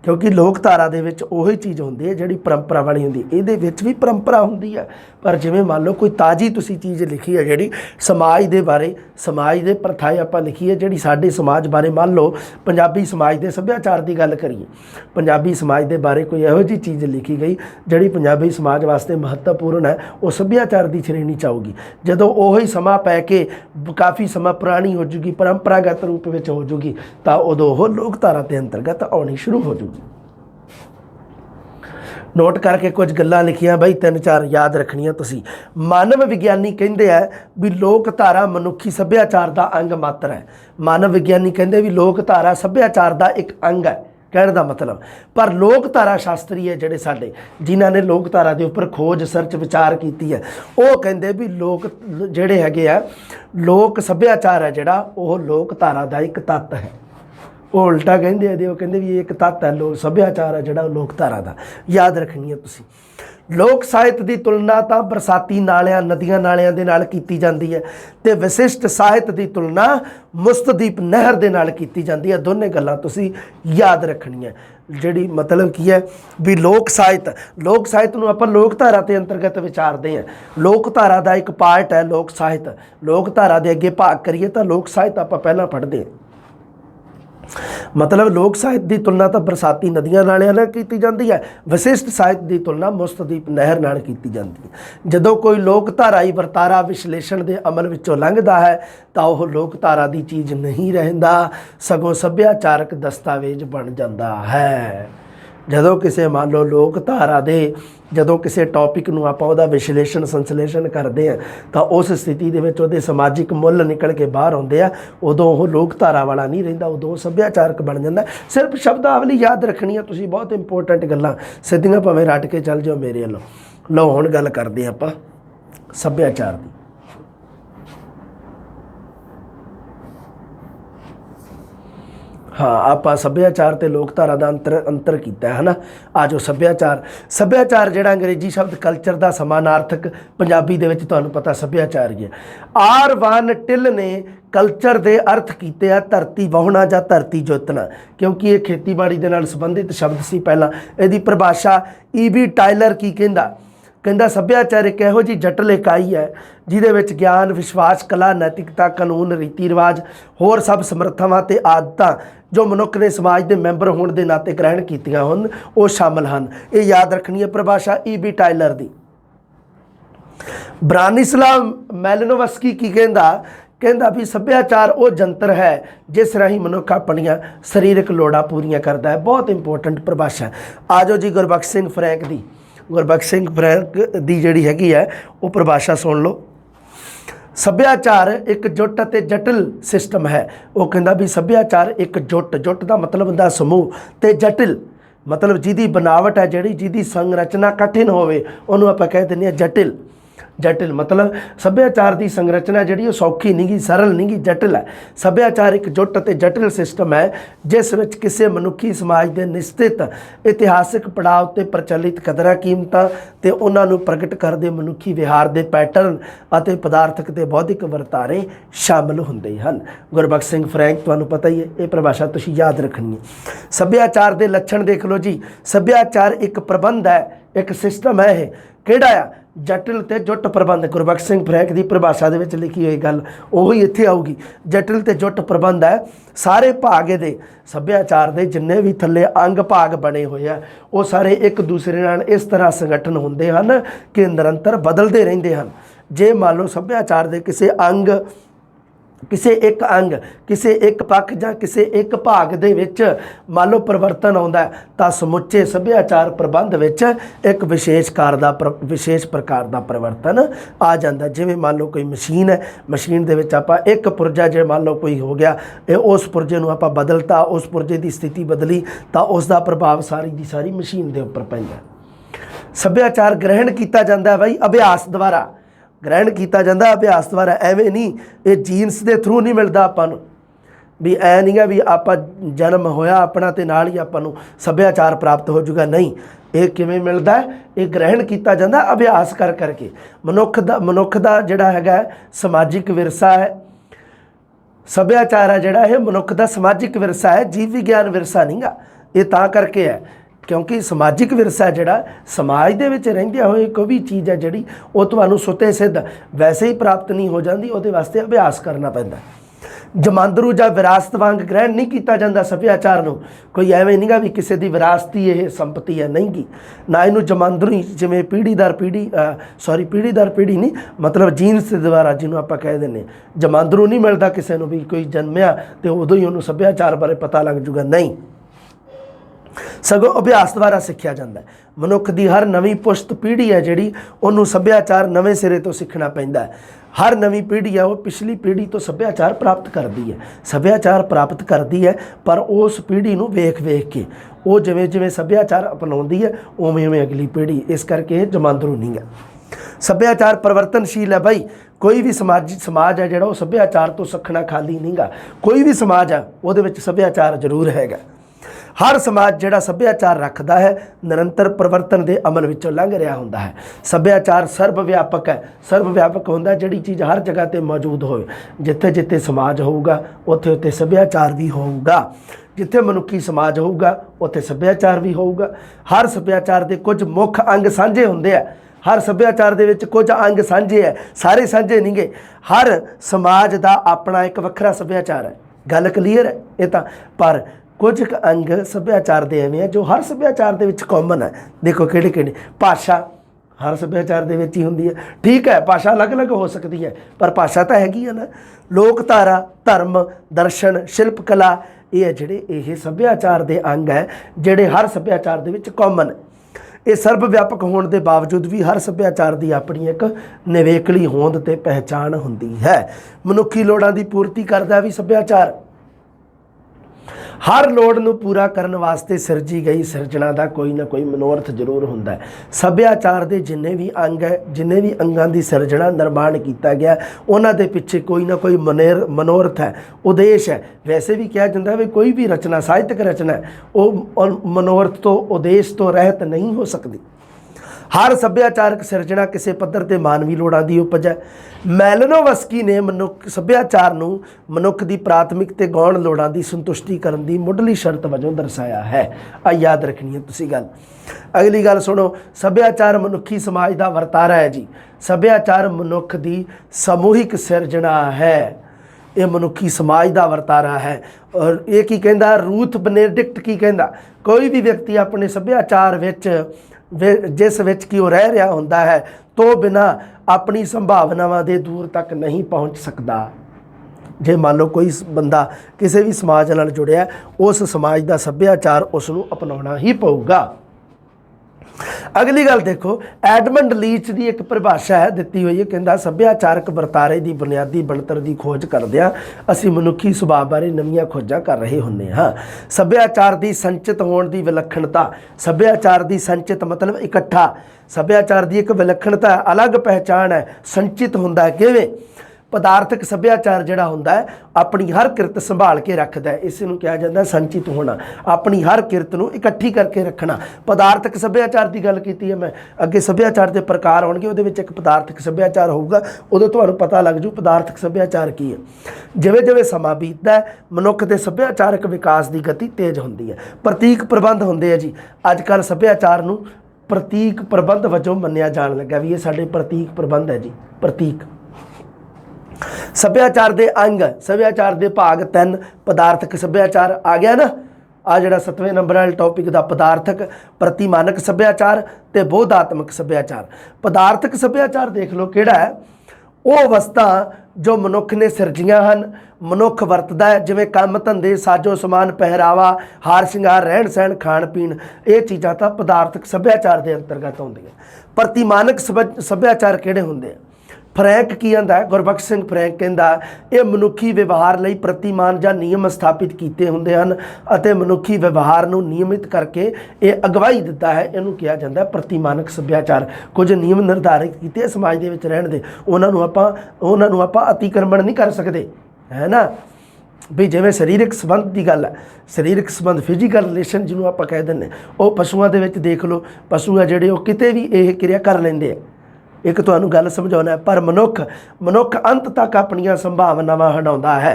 ਕਿਉਂਕਿ ਲੋਕ ਧਾਰਾ ਦੇ ਵਿੱਚ ਉਹੀ ਚੀਜ਼ ਹੁੰਦੀ ਹੈ ਜਿਹੜੀ ਪਰੰਪਰਾ ਵਾਲੀ ਹੁੰਦੀ। ਇਹਦੇ ਵਿੱਚ ਵੀ ਪਰੰਪਰਾ ਹੁੰਦੀ ਹੈ, ਪਰ ਜਿਵੇਂ ਮੰਨ ਲਓ ਕੋਈ ਤਾਜ਼ੀ ਤੁਸੀਂ ਚੀਜ਼ ਲਿਖੀ ਹੈ ਜਿਹੜੀ ਸਮਾਜ ਦੇ ਬਾਰੇ, ਸਮਾਜ ਦੇ ਪ੍ਰਥਾਏ ਆਪਾਂ ਲਿਖੀ ਹੈ ਜਿਹੜੀ ਸਾਡੇ ਸਮਾਜ ਬਾਰੇ, ਮੰਨ ਲਓ ਪੰਜਾਬੀ ਸਮਾਜ ਦੇ ਸੱਭਿਆਚਾਰ ਦੀ ਗੱਲ ਕਰੀਏ, ਪੰਜਾਬੀ ਸਮਾਜ ਦੇ ਬਾਰੇ ਕੋਈ ਇਹੋ ਜਿਹੀ ਚੀਜ਼ ਲਿਖੀ ਗਈ ਜਿਹੜੀ ਪੰਜਾਬੀ ਸਮਾਜ ਵਾਸਤੇ ਮਹੱਤਵਪੂਰਨ ਹੈ, ਉਹ ਸੱਭਿਆਚਾਰ ਦੀ ਸ਼੍ਰੇਣੀ 'ਚ ਆਊਗੀ। ਜਦੋਂ ਉਹੀ ਸਮਾਂ ਪੈ ਕੇ ਕਾਫੀ ਸਮਾਂ ਪੁਰਾਣੀ ਹੋ ਜੂਗੀ, ਪਰੰਪਰਾਗਤ ਰੂਪ ਵਿੱਚ ਹੋ ਜੂਗੀ, ਤਾਂ ਉਦੋਂ ਉਹ ਲੋਕ ਧਾਰਾ ਦੇ ਅੰਤਰਗਤ ਆਉਣੀ ਸ਼ੁਰੂ ਹੋ ਜੂਗੀ। ਨੋਟ ਕਰਕੇ ਕੁਝ ਗੱਲਾਂ ਲਿਖੀਆਂ ਬਾਈ, 3-4 ਯਾਦ ਰੱਖਣੀਆਂ ਤੁਸੀਂ। ਮਾਨਵ ਵਿਗਿਆਨੀ ਕਹਿੰਦੇ ਆ ਵੀ ਲੋਕ ਧਾਰਾ ਮਨੁੱਖੀ ਸੱਭਿਆਚਾਰ ਦਾ ਅੰਗ ਮਾਤਰ ਹੈ। ਮਾਨਵ ਵਿਗਿਆਨੀ ਕਹਿੰਦੇ ਵੀ ਲੋਕ ਧਾਰਾ ਸੱਭਿਆਚਾਰ ਦਾ ਇੱਕ ਅੰਗ ਹੈ, ਕਹਿਣ ਦਾ ਮਤਲਬ। ਪਰ ਲੋਕ ਧਾਰਾ ਸ਼ਾਸਤਰੀ ਹੈ ਜਿਹੜੇ ਸਾਡੇ, ਜਿਨ੍ਹਾਂ ਨੇ ਲੋਕ ਧਾਰਾ ਦੇ ਉੱਪਰ ਖੋਜ, ਸਰਚ, ਵਿਚਾਰ ਕੀਤੀ ਹੈ, ਉਹ ਕਹਿੰਦੇ ਵੀ ਲੋਕ ਜਿਹੜੇ ਹੈਗੇ ਆ, ਲੋਕ ਸੱਭਿਆਚਾਰ ਹੈ ਜਿਹੜਾ, ਉਹ ਲੋਕ ਧਾਰਾ ਦਾ ਇੱਕ ਤੱਤ ਹੈ। ਉਹ ਉਲਟਾ ਕਹਿੰਦੇ ਆ, ਉਹ ਕਹਿੰਦੇ ਵੀ ਇਹ ਇੱਕ ਤੱਤ ਹੈ ਲੋਕ ਸੱਭਿਆਚਾਰ ਹੈ ਜਿਹੜਾ ਲੋਕ ਧਾਰਾ ਦਾ। ਯਾਦ ਰੱਖਣੀ ਹੈ ਤੁਸੀਂ। ਲੋਕ ਸਾਹਿਤ ਦੀ ਤੁਲਨਾ ਤਾਂ ਬਰਸਾਤੀ ਨਾਲਿਆਂ ਨਦੀਆਂ ਨਾਲਿਆਂ ਦੇ ਨਾਲ ਕੀਤੀ ਜਾਂਦੀ ਹੈ ਤੇ ਵਿਸ਼ਿਸ਼ਟ ਸਾਹਿਤ ਦੀ ਤੁਲਨਾ ਮੁਸਤਦੀਪ ਨਹਿਰ ਦੇ ਨਾਲ ਕੀਤੀ ਜਾਂਦੀ ਹੈ। ਦੋਨੇ ਗੱਲਾਂ ਤੁਸੀਂ ਯਾਦ ਰੱਖਣੀਆਂ। ਜਿਹੜੀ ਮਤਲਬ ਕੀ ਹੈ ਵੀ ਲੋਕ ਸਾਹਿਤ ਨੂੰ ਆਪਾਂ ਲੋਕ ਧਾਰਾ ਦੇ ਅੰਤਰਗਤ ਵਿਚਾਰਦੇ ਹਾਂ। ਲੋਕ ਧਾਰਾ ਦਾ ਇੱਕ ਪਾਰਟ ਹੈ ਲੋਕ ਸਾਹਿਤ। ਲੋਕ ਧਾਰਾ ਦੇ ਅੱਗੇ ਭਾਗ ਕਰੀਏ ਤਾਂ ਲੋਕ ਸਾਹਿਤ ਆਪਾਂ ਪਹਿਲਾਂ ਪੜ੍ਹਦੇ ਹਾਂ। ਮਤਲਬ ਲੋਕ ਸਾਹਿਤ ਦੀ ਤੁਲਨਾ ਤਾਂ ਬਰਸਾਤੀ ਨਦੀਆਂ ਨਾਲਿਆਂ ਨਾਲ ਕੀਤੀ ਜਾਂਦੀ ਹੈ, ਵਿਸ਼ਿਸ਼ਟ ਸਾਹਿਤ ਦੀ ਤੁਲਨਾ ਮੁਸਤਦੀਪ ਨਹਿਰ ਨਾਲ ਕੀਤੀ ਜਾਂਦੀ ਹੈ। ਜਦੋਂ ਕੋਈ ਲੋਕ ਧਾਰਾਈ ਵਰਤਾਰਾ ਵਿਸ਼ਲੇਸ਼ਣ ਦੇ ਅਮਲ ਵਿੱਚੋਂ ਲੰਘਦਾ ਹੈ ਤਾਂ ਉਹ ਲੋਕ ਧਾਰਾ ਦੀ ਚੀਜ਼ ਨਹੀਂ ਰਹਿੰਦਾ, ਸਗੋਂ ਸੱਭਿਆਚਾਰਕ ਦਸਤਾਵੇਜ਼ ਬਣ ਜਾਂਦਾ ਹੈ। ਜਦੋਂ ਕਿਸੇ ਮੰਨ ਲਓ ਲੋਕ ਧਾਰਾ ਦੇ ਜਦੋਂ ਕਿਸੇ ਟੌਪਿਕ ਨੂੰ ਆਪਾਂ ਉਹਦਾ ਵਿਸ਼ਲੇਸ਼ਣ ਸੰਸਲੇਸ਼ਣ ਕਰਦੇ ਹਾਂ ਤਾਂ ਉਸ ਸਥਿਤੀ ਦੇ ਵਿੱਚ ਉਹਦੇ ਸਮਾਜਿਕ ਮੁੱਲ ਨਿਕਲ ਕੇ ਬਾਹਰ ਆਉਂਦੇ ਆ। ਉਦੋਂ ਉਹ ਲੋਕ ਧਾਰਾ ਵਾਲਾ ਨਹੀਂ ਰਹਿੰਦਾ, ਉਦੋਂ ਸੱਭਿਆਚਾਰਕ ਬਣ ਜਾਂਦਾ। ਸਿਰਫ ਸ਼ਬਦਾਵਲੀ ਯਾਦ ਰੱਖਣੀ ਆ ਤੁਸੀਂ, ਬਹੁਤ ਇੰਪੋਰਟੈਂਟ ਗੱਲਾਂ ਸਿੱਧੀਆਂ ਭਾਵੇਂ ਰੱਟ ਕੇ ਚੱਲ ਜਾਓ ਮੇਰੇ ਵੱਲੋਂ। ਲਓ ਹੁਣ ਗੱਲ ਕਰਦੇ ਆਪਾਂ ਸੱਭਿਆਚਾਰ ਦੀ। हाँ आप सभ्याचार ते लोकधारा का अंतर किया है ना। आ जाओ सभ्याचार जिहड़ा अंग्रेजी शब्द कल्चर का समानार्थक पंजाबी दे विच तुहानूं पता सभ्याचार ही है। आर वान टिल ने कल्चर के अर्थ किए धरती वाहुणा जां धरती जोतना, क्योंकि ये खेतीबाड़ी दे नाल संबंधित शब्द सी। पहला इहदी परिभाषा E.B. टाइलर की कहता सभ्याचार एक इहो जी जटिल इकाई है जिहदे विच ज्ञान विश्वास कला नैतिकता कानून रीति रिवाज होर सब समर्थावां ते आदतां जो मनुख ने समाज के मैंबर होने के नाते ग्रहण कीतियां होण वो शामिल हैं। ये याद रखनी है परिभाषा E.B. टाइलर की। ब्रानिस्लाव मैलिनोवस्की की कहता भी सभ्याचार वो जंतर है जिस राही मनुख अपनियां सरीरक लोड़ां पूरियां करता है। बहुत इंपोर्टेंट परिभाषा है। आ जाओ जी गुरबख्श सिंह फ्रैंक की जिहड़ी हैगी है वो परिभाषा सुन लो। सभ्याचार एक जुट ਅਤੇ जटिल सिस्टम है। वो कहता भी सभ्याचार एक जुट का मतलब होंदा समूह ते जटिल मतलब जिहदी बनावट है जिहड़ी जिहदी संरचना कठिन होवे उहनूं आपां कह दिंदे आ जटिल मतलब सभ्याचार की संरचना जिहड़ी सौखी नहीं गी सरल नहीं गी जटिल है। सभ्याचार एक जुट ਅਤੇ जटिल सिस्टम है जिस विच किसी मनुखी समाज के निश्चित इतिहासिक पड़ाव ते प्रचलित कदरां कीमतां ते उन्हां नूं प्रगट करदे मनुखी विहार के पैटर्न ਅਤੇ पदार्थक ते बौद्धिक वरतारे शामिल हुंदे हन। गुरबख्श सिंह फ्रैंक तुहानूं पता ही है, ये परिभाषा तुसीं याद रखनी है। सभ्याचार के लक्षण देख लो जी। सभ्याचार एक प्रबंध है, एक सिस्टम है। यह किहड़ा आ जटिल ते जुट प्रबंध। गुरबख्श सिंह फ्रैंक की परिभाषा दे विच लिखी हुई गल उही इत्थे आऊगी। जटिल ते जुट प्रबंध है सारे भाग दे सभ्याचार के जिन्ने भी थल्ले अंग भाग बने हुए हैं वो सारे एक दूसरे नाल इस तरह संगठन होंदे हन कि निरंतर बदलते रहंदे हन। जे मान लो सभ्याचार के किसी एक पक्ष जां किसी एक भाग दे विच मान लो परिवर्तन आउंदा तां समुचे सभ्याचार प्रबंध विच एक विशेष प्रकार का परिवर्तन आ जांदा। जिवें मान लो कोई मशीन है, मशीन दे विच आपां एक पुरजा जे मान लो कोई हो गया उस पुरजे नूं आपां बदलता, उस पुरजे की स्थिति बदली तां उसका प्रभाव सारी की सारी मशीन दे उपर पैंदा। सभ्याचार ग्रहण किया जाता है बई अभ्यास द्वारा, ग्रहण किया जाता अभ्यास द्वारा। एवें नहीं ये जीनस के थ्रू नहीं मिलता आपां नूं भी ऐ नहीं है भी आपां जन्म होया अपना ते नाल ही आपां नूं सभ्याचार प्राप्त हो जाऊगा। नहीं, ये किवें मिलता है, ये ग्रहण किया जाता अभ्यास कर करके। मनुख दा जिहड़ा हैगा समाजिक विरसा है। सभ्याचार है जिहड़ा ये मनुख दा समाजिक विरसा है, जीव विज्ञान विरसा नहीं गा। ये तां करके है क्योंकि समाजिक विरसा जिहड़ा समाज दे विच रहिंदियां होए कोई भी चीज़ है जिहड़ी वो तुहानूं सुते सिद्ध वैसे ही प्राप्त नहीं हो जाती, उहदे वास्ते अभ्यास करना पैंदा। जमांदरू जां विरासत वांग ग्रहण नहीं किया जाता सभ्याचार नूं। कोई एवें नहीं गा भी किसी की विरासती ये संपत्ति है, नहीं गी ना। इनू जमांदरू ही जिवें पीढ़ी दर पीढ़ी नहीं मतलब जीनस द्वारा जिन्हों आपां कह दिंदे जमांदरू नहीं मिलता किसी नूं भी कोई जन्मिया तो उदों ही उहनूं सभ्याचार बारे पता लग जूगा। नहीं, सगों अभ्यास द्वारा सीखिया जाता है। मनुख की हर नवीं पुश्त पीढ़ी है जिहड़ी उन्होंने सभ्याचार नवे सिरे तो सीखना पैंदा है। हर नवीं पीढ़ी है वो पिछली पीढ़ी तो सभ्याचार प्राप्त करती है, सभ्याचार प्राप्त करती है पर उस पीढ़ी नूं वेख के वो जिवें जिवें सभ्याचार अपनाउंदी है उवें उवें अगली पीढ़ी। इस करके जमांदरू नहीं है। सभ्याचार परिवर्तनशील है भाई। कोई भी समाज है जिहड़ा वो सभ्याचार तो सखना खाली नहीं गा। कोई भी समाज है उहदे विच सभ्याचार जरूर हैगा। हर समाज जिहड़ा सभ्याचार रखता है निरंतर परिवर्तन के अमल विचों लंघ रहा हुंदा है। सभ्याचार सर्व व्यापक है। सर्व व्यापक हुंदा जिहड़ी चीज़ हर जगह पर मौजूद होए। जिथे जिथे समाज होऊगा उत्थे उत्थे सभ्याचार भी होऊगा। जिथे मनुखी समाज होऊगा उत्थे सभ्याचार भी होऊगा। हर सभ्याचार के कुछ मुख अंग साझे हुंदे आ। हर सभ्याचार दे विच कुछ अंग साझे है, सारे साझे नहीं गे। हर समाज का अपना एक वखरा सभ्याचार है। गल क्लीयर है ये तो। पर कुछ अंग सभ्याचार दे एवें जो हर सभ्याचार दे विच कॉमन है। देखो किहड़े किहड़े। भाषा हर सभ्याचार दे विच ही हुंदी है। ठीक है, भाषा अलग अलग हो सकती है पर भाषा तो हैगी है ना। लोकधारा, धर्म, दर्शन, शिल्प कला ये जिहड़े ये सभ्याचार दे अंग है जिहड़े हर सभ्याचार दे विच कॉमन है। ये सर्व व्यापक होने के बावजूद भी हर सभ्याचार की अपनी एक निवेकली होंद ते पहचान हुंदी है। मनुखी लोड़ां की पूर्ति करता भी सभ्याचार। हर लोड़ नूं पूरा करने वास्ते सिरजी गई सिरजना का कोई ना कोई मनोरथ जरूर हुंदा है। सभ्याचार के जिन्ने भी अंग है, जिन्ने भी अंगां की सिरजना निर्माण किया गया उन्हां दे पिछे कोई ना कोई मनोरथ है, उद्देश्य है। वैसे भी कहा जाता है भी कोई भी रचना, साहित्यक रचना है वो मनोरथ तो उद्देश्य तो रहत नहीं हो सकती। हर सभ्याचारक सिरजना किसी पद्धर ते मानवी लोड़ां की उपज है। मैलिनोवस्की ने सभ्याचार नूं मनुख की प्राथमिक ते गौण लोड़ां की संतुष्टि करन दी मुढ़ली शर्त वजों दर्शाया है। आ याद रखनी है तुसीं गल। अगली गल सुनो, सभ्याचार मनुखी समाज का वरतारा है जी। सभ्याचार मनुख की समूहिक सिरजना है। ये मनुखी समाज का वरतारा है। और ये की कहंदा, रूथ बेनेडिक्ट की कहंदा, कोई भी व्यक्ति अपने सभ्याचार विच जिस विच कि रह रहा होंदा है तो बिना अपनी संभावनावां दे दूर तक नहीं पहुँच सकता। जे मान लो कोई बंदा किसी भी समाज नाल जुड़िया उस समाज का सभ्याचार उसनूं अपनाउणा ही पऊगा। अगली गल देखो, एडमंड लीच की एक परिभाषा है दी हुई है। कहता सभ्याचारक वरतारे की बुनियादी बनतर की खोज करदिआं असीं मनुखी सुभाਅ बारे नवीं खोजां कर रहे हुंदे हां। सभ्याचार की संचित होने की विलक्षणता, सभ्याचार की संचित मतलब इकट्ठा, सभ्याचार की एक विलक्षणता अलग पहचान है। संचित हुंदा है किवें? पदार्थक सभ्याचार जिहड़ा हुंदा है अपनी हर किरत संभाल के रखता है। इस नूं कहा जाता है संचित होना, अपनी हर किरत नूं इकट्ठी करके रखना। पदार्थक सभ्याचार की गल कीती है मैं। अगे सभ्याचार के प्रकार होणगे, उहदे विच एक पदार्थक सभ्याचार होऊगा, उदों तुहानूं पता लग जू पदार्थक सभ्याचार की है। जिवें जिवें समा बीतदा है मनुख के सभ्याचारक विकास की गति तेज हुंदी है। प्रतीक प्रबंध हुंदे आ जी। अजकल सभ्याचार नूं प्रतीक प्रबंध वजों मन्निया जाण लगा भी ये साडे प्रतीक प्रबंध है जी। प्रतीक सभ्याचार के अंग, सभ्याचार के भाग 3 पदार्थक सभ्याचार आ गया ना। आ जिहड़ा 7वें नंबर वाले टॉपिक का पदार्थक, प्रतिमानक सभ्याचार ते बोधात्मक सभ्याचार। पदार्थक सभ्याचार देख लो किहड़ा है, वो अवस्था जो मनुख ने सिरजियां हैं, मनुख वरतदा है, जिवें काम धंधे, साजो समान, पहरावा, हार श्रृंगार, रहन सहन, खाण पीण, ये चीज़ां तां पदार्थक सभ्याचार के अंतर्गत आउंदियां। प्रतिमानक सभ्याचार किहड़े हुंदे आ? फ्रैंक की आंदा है, गुरबख्श सिंह फ्रैंक कहंदा ये मनुखी व्यवहार लई प्रतिमान ਜਾਂ नियम स्थापित किए हुंदे हन ਅਤੇ मनुखी व्यवहार ਨੂੰ नियमित करके ये अगवाई दिता है। इनू कहा जाता है प्रतिमानक सभ्याचार। कुछ नियम निर्धारित किए समाज के विच रहण दे, उन्हां नूं आपां अतिक्रमण नहीं कर सकते, है ना। भी जिवें सरीरक संबंध की गल है, सरीरक संबंध फिजिकल रिलेशन जिन्होंने आप कह दें, वो पशुओं के विच देख लो, पशु है जिहड़े किते भी ये क्रिया कर लेंदे। एक तुहानूं गल समझाउणा है, पर मनुख अंत तक अपनियां संभावनावां हंडाउंदा है।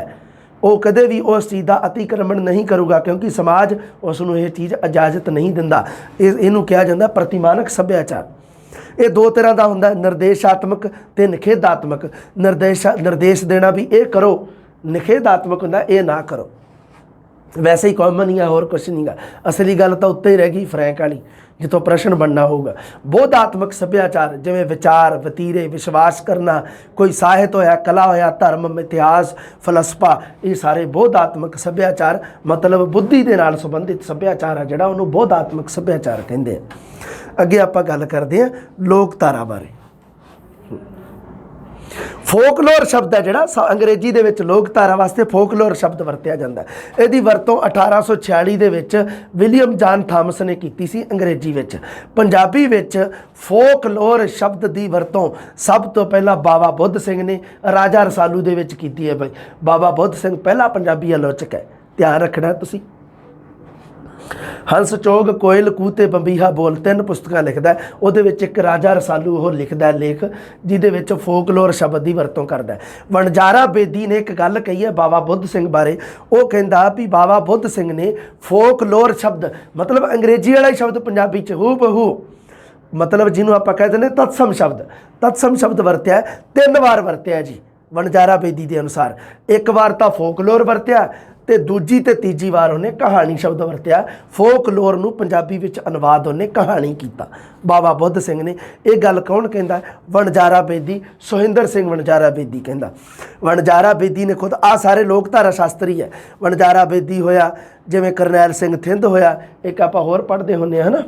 वो कदे भी उस चीज़ का अतिक्रमण नहीं करूगा क्योंकि समाज उसनूं ये चीज़ इजाजत नहीं दिंदा। इहनूं कहा जाता प्रतिमानक सभ्याचार। ये 2 तरह का हुंदा, निर्देशात्मक ते निखेधात्मक। निर्देश देना भी ये करो, निखेधात्मक हुंदा ये ना करो। वैसे ही कॉमन ही है, होर कुछ नहीं गा। असली गल तो उत्ते ही रह गई फ्रैंक वाली जितों प्रश्न बनना होगा। बोधात्मक सभ्याचार जिवें विचार, वतीरे, विश्वास करना, कोई साहित होया, कला होया, धर्म, इतिहास, फलसफा, ये सारे बोधात्मक सभ्याचार मतलब बुद्धि के नाल संबंधित सभ्याचार है जिहड़ा उहनूं बोधात्मक सभ्याचार कहंदे आ। अगे आपां गल करदे हां लोकधारा बारे। ਫੋਕਲੋਰ ਸ਼ਬਦ ਹੈ ਜਿਹੜਾ ਅੰਗਰੇਜ਼ੀ ਦੇ ਵਿੱਚ ਲੋਕਧਾਰਾ ਵਾਸਤੇ ਫੋਕਲੋਰ ਸ਼ਬਦ ਵਰਤਿਆ ਜਾਂਦਾ ਹੈ। ਇਹਦੀ ਵਰਤੋਂ 1846 ਦੇ ਵਿੱਚ ਵਿਲੀਅਮ ਜਾਨ ਥਾਮਸ ਨੇ ਕੀਤੀ ਸੀ ਅੰਗਰੇਜ਼ੀ ਵਿੱਚ। ਪੰਜਾਬੀ ਵਿੱਚ ਫੋਕਲੋਰ ਸ਼ਬਦ ਦੀ ਵਰਤੋਂ ਸਭ ਤੋਂ ਪਹਿਲਾਂ ਬਾਬਾ ਬੁੱਧ ਸਿੰਘ ਨੇ ਰਾਜਾ ਰਸਾਲੂ ਦੇ ਵਿੱਚ ਕੀਤੀ ਹੈ। ਬਈ ਬਾਬਾ ਬੁੱਧ ਸਿੰਘ ਪਹਿਲਾ ਪੰਜਾਬੀ ਆਲੋਚਕ ਹੈ, ਧਿਆਨ ਰੱਖਣਾ ਤੁਸੀਂ। ਹੰਸ ਚੋਗ ਕੋਇਲ ਕੂਤੇ ਬੰਬੀਹਾ ਬੋਲ 3 ਪੁਸਤਕਾਂ ਲਿਖਦਾ। ਉਹਦੇ ਵਿੱਚ ਇੱਕ ਰਾਜਾ ਰਸਾਲੂ ਉਹ ਲਿਖਦਾ ਲੇਖ ਜਿਹਦੇ ਵਿੱਚ ਫੋਕਲੋਰ ਸ਼ਬਦ ਦੀ ਵਰਤੋਂ ਕਰਦਾ। ਵਣਜਾਰਾ ਬੇਦੀ ਨੇ ਇੱਕ ਗੱਲ ਕਹੀ ਹੈ ਬਾਬਾ ਬੁੱਧ ਸਿੰਘ ਬਾਰੇ। ਉਹ ਕਹਿੰਦਾ ਵੀ ਬਾਬਾ ਬੁੱਧ ਸਿੰਘ ਨੇ ਫੋਕਲੋਰ ਸ਼ਬਦ ਮਤਲਬ ਅੰਗਰੇਜ਼ੀ ਵਾਲਾ ਹੀ ਸ਼ਬਦ ਪੰਜਾਬੀ 'ਚ ਹੂ ਬਹੂ ਮਤਲਬ ਜਿਹਨੂੰ ਆਪਾਂ ਕਹਿ ਦਿੰਦੇ ਤਤਸਮ ਸ਼ਬਦ ਵਰਤਿਆ 3 ਵਾਰ ਵਰਤਿਆ ਜੀ ਵਣਜਾਰਾ ਬੇਦੀ ਦੇ ਅਨੁਸਾਰ। ਇੱਕ ਵਾਰ ਤਾਂ ਫੋਕਲੋਰ ਵਰਤਿਆ ਤੇ ਦੂਜੀ ਤੇ ਤੀਜੀ ਵਾਰ ਉਹਨੇ ਕਹਾਣੀ ਸ਼ਬਦ ਵਰਤਿਆ। ਫੋਕਲੋਰ ਨੂੰ ਪੰਜਾਬੀ ਵਿੱਚ ਅਨੁਵਾਦ ਉਹਨੇ ਕਹਾਣੀ ਕੀਤਾ ਬਾਬਾ ਬੁੱਧ ਸਿੰਘ ਨੇ। ਇਹ ਗੱਲ ਕੌਣ ਕਹਿੰਦਾ? ਵਣਜਾਰਾ ਬੇਦੀ, ਸੁਹਿੰਦਰ ਸਿੰਘ ਵਣਜਾਰਾ ਬੇਦੀ ਕਹਿੰਦਾ। ਵਣਜਾਰਾ ਬੇਦੀ ਨੇ ਖੁਦ ਆ ਸਾਰੇ ਲੋਕਧਾਰਾ ਸ਼ਾਸਤਰੀ ਹੈ। ਵਣਜਾਰਾ ਬੇਦੀ ਹੋਇਆ, ਜਿਵੇਂ ਕਰਨੈਲ ਸਿੰਘ ਥਿੰਦ ਹੋਇਆ, ਇੱਕ ਆਪਾਂ ਹੋਰ ਪੜ੍ਹਦੇ ਹੁੰਦੇ ਹਾਂ ਨਾ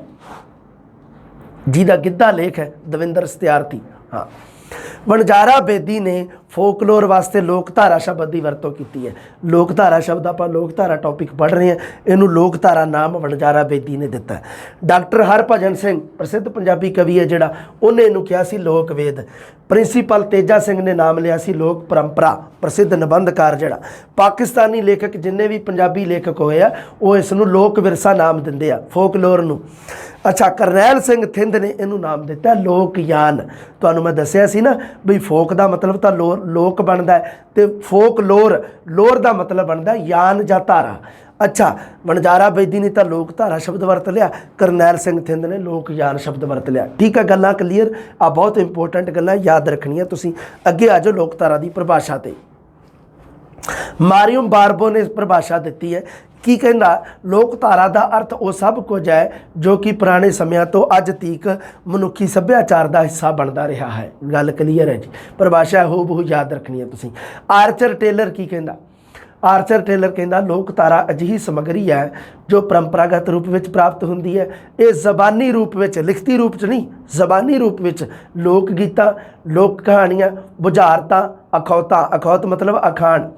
ਜਿਹਦਾ ਗਿੱਧਾ ਲੇਖ ਹੈ ਦਵਿੰਦਰ ਸਤਿਆਰਥੀ। ਹਾਂ, ਵਣਜਾਰਾ ਬੇਦੀ ਨੇ ਫੋਕਲੋਰ ਵਾਸਤੇ ਲੋਕਧਾਰਾ ਸ਼ਬਦ ਦੀ ਵਰਤੋਂ ਕੀਤੀ ਹੈ। ਲੋਕਧਾਰਾ ਸ਼ਬਦ ਆਪਾਂ ਲੋਕਧਾਰਾ ਟੌਪਿਕ ਪੜ੍ਹ ਰਹੇ ਹਾਂ, ਇਹਨੂੰ ਲੋਕਧਾਰਾ ਨਾਮ ਵਣਜਾਰਾ ਬੇਦੀ ਨੇ ਦਿੱਤਾ। ਡਾਕਟਰ ਹਰਭਜਨ ਸਿੰਘ ਪ੍ਰਸਿੱਧ ਪੰਜਾਬੀ ਕਵੀ ਹੈ ਜਿਹੜਾ, ਉਹਨੇ ਇਹਨੂੰ ਕਿਹਾ ਸੀ ਲੋਕ ਵੇਦ। ਪ੍ਰਿੰਸੀਪਲ ਤੇਜਾ ਸਿੰਘ ਨੇ ਨਾਮ ਲਿਆ ਸੀ ਲੋਕ ਪਰੰਪਰਾ, ਪ੍ਰਸਿੱਧ ਨਿਬੰਧਕਾਰ ਜਿਹੜਾ। ਪਾਕਿਸਤਾਨੀ ਲੇਖਕ ਜਿੰਨੇ ਵੀ ਪੰਜਾਬੀ ਲੇਖਕ ਹੋਏ ਆ ਉਹ ਇਸ ਨੂੰ ਲੋਕ ਵਿਰਸਾ ਨਾਮ ਦਿੰਦੇ ਆ ਫੋਕਲੋਰ ਨੂੰ। ਅੱਛਾ, ਕਰਨੈਲ ਸਿੰਘ ਥਿੰਦ ਨੇ ਇਹਨੂੰ ਨਾਮ ਦਿੱਤਾ ਲੋਕ ਯਾਨ। ਤੁਹਾਨੂੰ ਮੈਂ ਦੱਸਿਆ ਸੀ ਨਾ ਬਈ ਫੋਕ ਦਾ ਮਤਲਬ ਤਾਂ ਲੋਕ ਬਣਦਾ ਤੇ ਲੋਰ ਦਾ ਮਤਲਬ ਬਣਦਾ ਯਾਨ ਜਾਂ ਧਾਰਾ। ਅੱਛਾ, ਵਣਜਾਰਾ ਬੇਦੀ ਨੇ ਤਾਂ ਲੋਕ ਧਾਰਾ ਸ਼ਬਦ ਵਰਤ ਲਿਆ, ਕਰਨੈਲ ਸਿੰਘ ਥਿੰਦ ਨੇ ਲੋਕ ਯਾਨ ਸ਼ਬਦ ਵਰਤ ਲਿਆ। ਠੀਕ ਹੈ, ਗੱਲਾਂ ਕਲੀਅਰ ਆ, ਬਹੁਤ ਇੰਪੋਰਟੈਂਟ ਗੱਲਾਂ ਯਾਦ ਰੱਖਣੀਆਂ ਤੁਸੀਂ। ਅੱਗੇ ਆ ਜਾਓ ਲੋਕਧਾਰਾ ਦੀ ਪਰਿਭਾਸ਼ਾ ਤੇ। ਮਾਰੀਅਮ ਬਾਰਬੋ ਨੇ ਪਰਿਭਾਸ਼ਾ ਦਿੱਤੀ ਹੈ। ਕੀ ਕਹਿੰਦਾ? ਲੋਕਧਾਰਾ ਦਾ ਅਰਥ ਉਹ ਸਭ ਕੁਝ ਹੈ ਜੋ ਕਿ ਪੁਰਾਣੇ ਸਮਿਆਂ ਤੋਂ ਅੱਜ ਤੀਕ ਮਨੁੱਖੀ ਸੱਭਿਆਚਾਰ ਦਾ ਹਿੱਸਾ ਬਣਦਾ ਰਿਹਾ ਹੈ। ਗੱਲ ਕਲੀਅਰ ਹੈ ਜੀ, ਪਰਿਭਾਸ਼ਾ ਹੂ ਬਹੂ ਯਾਦ ਰੱਖਣੀ ਹੈ ਤੁਸੀਂ। ਆਰਚਰ ਟੇਲਰ ਕੀ ਕਹਿੰਦਾ? ਆਰਚਰ ਟੇਲਰ ਕਹਿੰਦਾ ਲੋਕਧਾਰਾ ਅਜਿਹੀ ਸਮੱਗਰੀ ਹੈ ਜੋ ਪਰੰਪਰਾਗਤ ਰੂਪ ਵਿੱਚ ਪ੍ਰਾਪਤ ਹੁੰਦੀ ਹੈ। ਇਹ ਜ਼ਬਾਨੀ ਰੂਪ ਵਿੱਚ, ਲਿਖਤੀ ਰੂਪ 'ਚ ਨਹੀਂ, ਜ਼ਬਾਨੀ ਰੂਪ ਵਿੱਚ ਲੋਕ ਗੀਤਾਂ, ਲੋਕ ਕਹਾਣੀਆਂ, ਬੁਝਾਰਤਾਂ, ਅਖੌਤ ਮਤਲਬ ਅਖਾਣ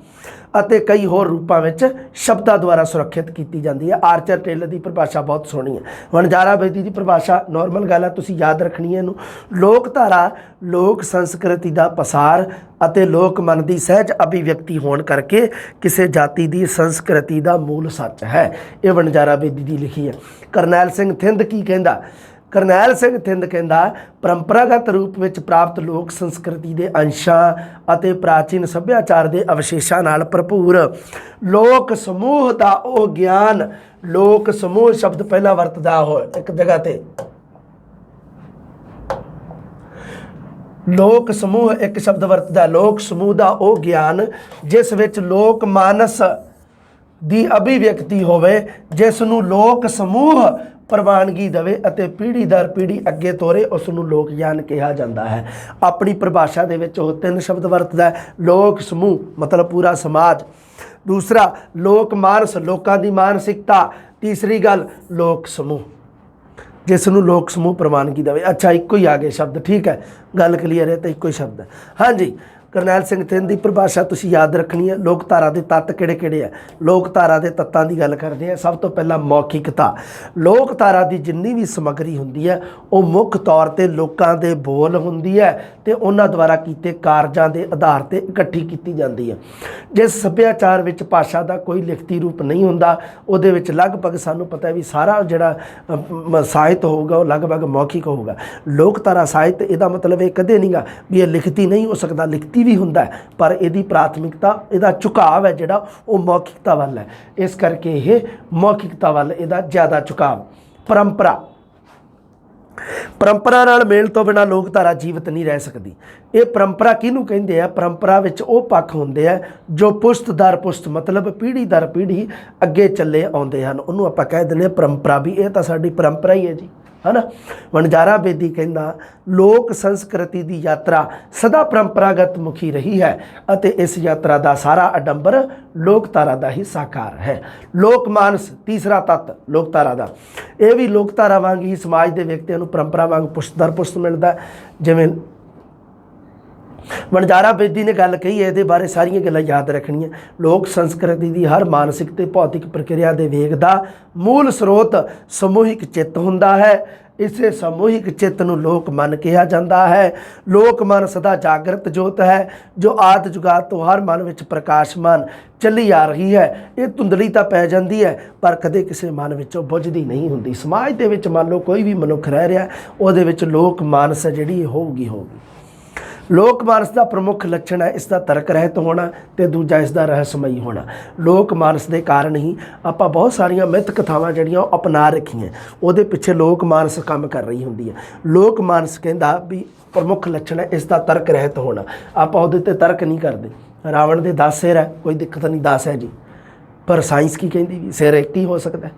ਅਤੇ ਕਈ ਹੋਰ ਰੂਪਾਂ ਵਿੱਚ ਸ਼ਬਦਾਂ ਦੁਆਰਾ ਸੁਰੱਖਿਅਤ ਕੀਤੀ ਜਾਂਦੀ ਹੈ। ਆਰਚਰ ਟੇਲਰ ਦੀ ਪਰਿਭਾਸ਼ਾ ਬਹੁਤ ਸੋਹਣੀ ਹੈ। ਵਣਜਾਰਾ ਬੇਦੀ ਦੀ ਪਰਿਭਾਸ਼ਾ ਨਾਰਮਲ ਗੱਲ ਹੈ, ਤੁਸੀਂ ਯਾਦ ਰੱਖਣੀ ਹੈ ਇਹਨੂੰ। ਲੋਕਧਾਰਾ ਲੋਕ ਸੰਸਕ੍ਰਿਤੀ ਦਾ ਪਸਾਰ ਅਤੇ ਲੋਕ ਮਨ ਦੀ ਸਹਿਜ ਅਭਿਵਿਅਕਤੀ ਹੋਣ ਕਰਕੇ ਕਿਸੇ ਜਾਤੀ ਦੀ ਸੰਸਕ੍ਰਿਤੀ ਦਾ ਮੂਲ ਸੱਚ ਹੈ। ਇਹ ਵਣਜਾਰਾ ਬੇਦੀ ਦੀ ਲਿਖੀ ਹੈ। ਕਰਨੈਲ ਸਿੰਘ ਥਿੰਦ ਕੀ ਕਹਿੰਦਾ? ਕਰਨੈਲ ਸਿੰਘ ਥਿੰਦ ਕਹਿੰਦਾ ਪਰੰਪਰਾਗਤ ਰੂਪ ਵਿੱਚ ਪ੍ਰਾਪਤ ਲੋਕ ਸੰਸਕ੍ਰਿਤੀ ਦੇ ਅੰਸ਼ਾਂ ਅਤੇ ਪ੍ਰਾਚੀਨ ਸੱਭਿਆਚਾਰ ਦੇ ਅਵਸ਼ੇਸ਼ਾਂ ਨਾਲ ਭਰਪੂਰ ਲੋਕ ਸਮੂਹ ਦਾ ਉਹ ਗਿਆਨ। ਲੋਕ ਸਮੂਹ ਸ਼ਬਦ ਪਹਿਲਾਂ ਵਰਤਦਾ ਹੋਇਆ ਇੱਕ ਜਗ੍ਹਾ ਤੇ, ਲੋਕ ਸਮੂਹ ਇੱਕ ਸ਼ਬਦ ਵਰਤਦਾ, ਲੋਕ ਸਮੂਹ ਦਾ ਉਹ ਗਿਆਨ ਜਿਸ ਵਿੱਚ ਲੋਕ ਮਾਨਸ ਦੀ ਅਭਿਵਿਅਕਤੀ ਹੋਵੇ, ਜਿਸ ਨੂੰ ਲੋਕ ਸਮੂਹ ਪ੍ਰਵਾਨਗੀ ਦੇਵੇ ਅਤੇ ਪੀੜ੍ਹੀ ਦਰ ਪੀੜ੍ਹੀ ਅੱਗੇ ਤੋਰੇ, ਉਸ ਨੂੰ ਲੋਕ ਗਿਆਨ ਕਿਹਾ ਜਾਂਦਾ ਹੈ। ਆਪਣੀ ਪਰਿਭਾਸ਼ਾ ਦੇ ਵਿੱਚ ਉਹ 3 ਸ਼ਬਦ ਵਰਤਦਾ। ਲੋਕ ਸਮੂਹ ਮਤਲਬ ਪੂਰਾ ਸਮਾਜ, ਦੂਸਰਾ ਲੋਕ ਮਾਨਸ ਲੋਕਾਂ ਦੀ ਮਾਨਸਿਕਤਾ, ਤੀਸਰੀ ਗੱਲ ਲੋਕ ਸਮੂਹ ਜਿਸ ਨੂੰ ਲੋਕ ਸਮੂਹ ਪ੍ਰਵਾਨਗੀ ਦੇਵੇ। ਅੱਛਾ, ਇੱਕੋ ਹੀ ਆ ਗਏ ਸ਼ਬਦ, ਠੀਕ ਹੈ, ਗੱਲ ਕਲੀਅਰ ਹੈ, ਤਾਂ ਇੱਕੋ ਹੀ ਸ਼ਬਦ ਹੈ। ਹਾਂਜੀ, ਕਰਨੈਲ ਸਿੰਘ ਥਿੰਦ ਦੀ ਪਰਿਭਾਸ਼ਾ ਤੁਸੀਂ ਯਾਦ ਰੱਖਣੀ ਹੈ। ਲੋਕਧਾਰਾ ਦੇ ਤੱਤ ਕਿਹੜੇ ਕਿਹੜੇ ਹੈ? ਲੋਕਧਾਰਾ ਦੇ ਤੱਤਾਂ ਦੀ ਗੱਲ ਕਰਦੇ ਹਾਂ। ਸਭ ਤੋਂ ਪਹਿਲਾਂ ਮੌਖਿਕਤਾ। ਲੋਕਧਾਰਾ ਦੀ ਜਿੰਨੀ ਵੀ ਸਮੱਗਰੀ ਹੁੰਦੀ ਹੈ ਉਹ ਮੁੱਖ ਤੌਰ 'ਤੇ ਲੋਕਾਂ ਦੇ ਬੋਲ ਹੁੰਦੀ ਹੈ ਤੇ ਉਹਨਾਂ ਦੁਆਰਾ ਕੀਤੇ ਕਾਰਜਾਂ ਦੇ ਆਧਾਰ 'ਤੇ ਇਕੱਠੀ ਕੀਤੀ ਜਾਂਦੀ ਹੈ। ਜਿਸ ਸੱਭਿਆਚਾਰ ਵਿੱਚ ਭਾਸ਼ਾ ਦਾ ਕੋਈ ਲਿਖਤੀ ਰੂਪ ਨਹੀਂ ਹੁੰਦਾ, ਉਹਦੇ ਵਿੱਚ ਲਗਭਗ ਸਾਨੂੰ ਪਤਾ ਵੀ ਸਾਰਾ ਜਿਹੜਾ ਸਾਹਿਤ ਹੋਊਗਾ ਉਹ ਲਗਭਗ ਮੌਖਿਕ ਹੋਊਗਾ। ਲੋਕਧਾਰਾ ਸਾਹਿਤ ਇਹਦਾ ਮਤਲਬ ਇਹ ਕਦੇ ਨਹੀਂਗਾ ਵੀ ਇਹ ਲਿਖਤੀ ਨਹੀਂ ਹੋ ਸਕਦਾ, ਲਿਖਤੀ ਵੀ ਹੁੰਦਾ, ਪਰ ਇਹਦੀ ਪ੍ਰਾਥਮਿਕਤਾ, ਇਹਦਾ ਝੁਕਾਵ ਹੈ ਜਿਹੜਾ ਉਹ ਮੌਖਿਕਤਾ ਵੱਲ ਹੈ। ਇਸ ਕਰਕੇ ਇਹ ਮੌਖਿਕਤਾ ਵੱਲ ਇਹਦਾ ਜ਼ਿਆਦਾ ਝੁਕਾਵ। ਪਰੰਪਰਾ ਨਾਲ ਮੇਲ ਤੋਂ ਬਿਨਾਂ ਲੋਕਧਾਰਾ ਜੀਵਤ ਨਹੀਂ ਰਹਿ ਸਕਦੀ। ਇਹ ਪਰੰਪਰਾ ਕਿਹਨੂੰ ਕਹਿੰਦੇ ਆ? ਪਰੰਪਰਾ ਵਿੱਚ ਉਹ ਪੱਖ ਹੁੰਦੇ ਆ ਜੋ ਪੁਸ਼ਤ ਦਰ ਪੁਸ਼ਤ ਮਤਲਬ ਪੀੜ੍ਹੀ ਦਰ ਪੀੜ੍ਹੀ ਅੱਗੇ ਚੱਲੇ ਆਉਂਦੇ ਹਨ, ਉਹਨੂੰ ਆਪਾਂ ਕਹਿ ਦਿੰਦੇ ਹਾਂ ਪਰੰਪਰਾ। ਵੀ ਇਹ ਤਾਂ ਸਾਡੀ ਪਰੰਪਰਾ ਹੀ ਹੈ ਜੀ, ਹੈ ਨਾ। ਵਣਜਾਰਾ ਬੇਦੀ ਕਹਿੰਦਾ ਲੋਕ ਸੰਸਕ੍ਰਿਤੀ ਦੀ ਯਾਤਰਾ ਸਦਾ ਪਰੰਪਰਾਗਤ ਮੁਖੀ ਰਹੀ ਹੈ ਅਤੇ ਇਸ ਯਾਤਰਾ ਦਾ ਸਾਰਾ ਅਡੰਬਰ ਲੋਕਧਾਰਾ ਦਾ ਹੀ ਸਾਕਾਰ ਹੈ। ਲੋਕ ਮਾਨਸ ਤੀਸਰਾ ਤੱਤ ਲੋਕਧਾਰਾ ਦਾ, ਇਹ ਵੀ ਲੋਕਧਾਰਾ ਵਾਂਗ ਹੀ ਸਮਾਜ ਦੇ ਵਿਅਕਤੀਆਂ ਨੂੰ ਪਰੰਪਰਾ ਵਾਂਗ ਪੁਸ਼ਤ ਦਰ ਪੁਸ਼ਤ ਮਿਲਦਾ। ਜਿਵੇਂ ਵਣਜਾਰਾ ਬੇਦੀ ਨੇ ਗੱਲ ਕਹੀ ਹੈ, ਇਹਦੇ ਬਾਰੇ ਸਾਰੀਆਂ ਗੱਲਾਂ ਯਾਦ ਰੱਖਣੀਆਂ। ਲੋਕ ਸੰਸਕ੍ਰਿਤੀ ਦੀ ਹਰ ਮਾਨਸਿਕ ਤੇ ਭੌਤਿਕ ਪ੍ਰਕਿਰਿਆ ਦੇ ਵੇਗ ਦਾ ਮੂਲ ਸਰੋਤ ਸਮੂਹਿਕ ਚਿੱਤ ਹੁੰਦਾ ਹੈ। ਇਸੇ ਸਮੂਹਿਕ ਚਿੱਤ ਨੂੰ ਲੋਕ ਮਨ ਕਿਹਾ ਜਾਂਦਾ ਹੈ। ਲੋਕ ਮਨ ਸਦਾ ਜਾਗਰਤ ਜੋਤ ਹੈ ਜੋ ਆਦਿ ਜੁਗਾਤ ਤੋਂ ਹਰ ਮਨ ਵਿੱਚ ਪ੍ਰਕਾਸ਼ਮਾਨ ਚੱਲੀ ਆ ਰਹੀ ਹੈ। ਇਹ ਧੁੰਦਲੀ ਤਾਂ ਪੈ ਜਾਂਦੀ ਹੈ ਪਰ ਕਦੇ ਕਿਸੇ ਮਨ ਵਿੱਚੋਂ ਬੁਝਦੀ ਨਹੀਂ ਹੁੰਦੀ। ਸਮਾਜ ਦੇ ਵਿੱਚ ਮੰਨ ਲਓ ਕੋਈ ਵੀ ਮਨੁੱਖ ਰਹਿ ਰਿਹਾ, ਉਹਦੇ ਵਿੱਚ ਲੋਕ ਮਾਨਸ ਹੈ ਜਿਹੜੀ ਹੋਊਗੀ। ਲੋਕ ਮਾਨਸ ਦਾ ਪ੍ਰਮੁੱਖ ਲੱਛਣ ਹੈ ਇਸ ਦਾ ਤਰਕ ਰਹਿਤ ਹੋਣਾ ਤੇ ਦੂਜਾ ਇਸ ਦਾ ਰਹੱਸਮਈ ਹੋਣਾ। ਲੋਕ ਮਾਨਸ ਦੇ ਕਾਰਨ ਹੀ ਆਪਾਂ ਬਹੁਤ ਸਾਰੀਆਂ ਮਿੱਥ ਕਥਾਵਾਂ ਜਿਹੜੀਆਂ ਉਹ ਅਪਣਾ ਰੱਖੀਆਂ, ਉਹਦੇ ਪਿੱਛੇ ਲੋਕ ਮਾਨਸ ਕੰਮ ਕਰ ਰਹੀ ਹੁੰਦੀ ਹੈ। ਲੋਕ ਮਾਨਸ ਕਹਿੰਦਾ ਵੀ ਪ੍ਰਮੁੱਖ ਲੱਛਣ ਹੈ ਇਸ ਦਾ ਤਰਕ ਰਹਿਤ ਹੋਣਾ। ਆਪਾਂ ਉਹਦੇ ਤੇ ਤਰਕ ਨਹੀਂ ਕਰਦੇ। ਰਾਵਣ ਦੇ 10 ਸਿਰ ਹੈ, ਕੋਈ ਦਿੱਕਤ ਨਹੀਂ, 10 ਹੈ ਜੀ, ਪਰ ਸਾਇੰਸ ਕੀ ਕਹਿੰਦੀ ਵੀ ਸਿਰ ਇੱਕ ਹੀ ਹੋ ਸਕਦਾ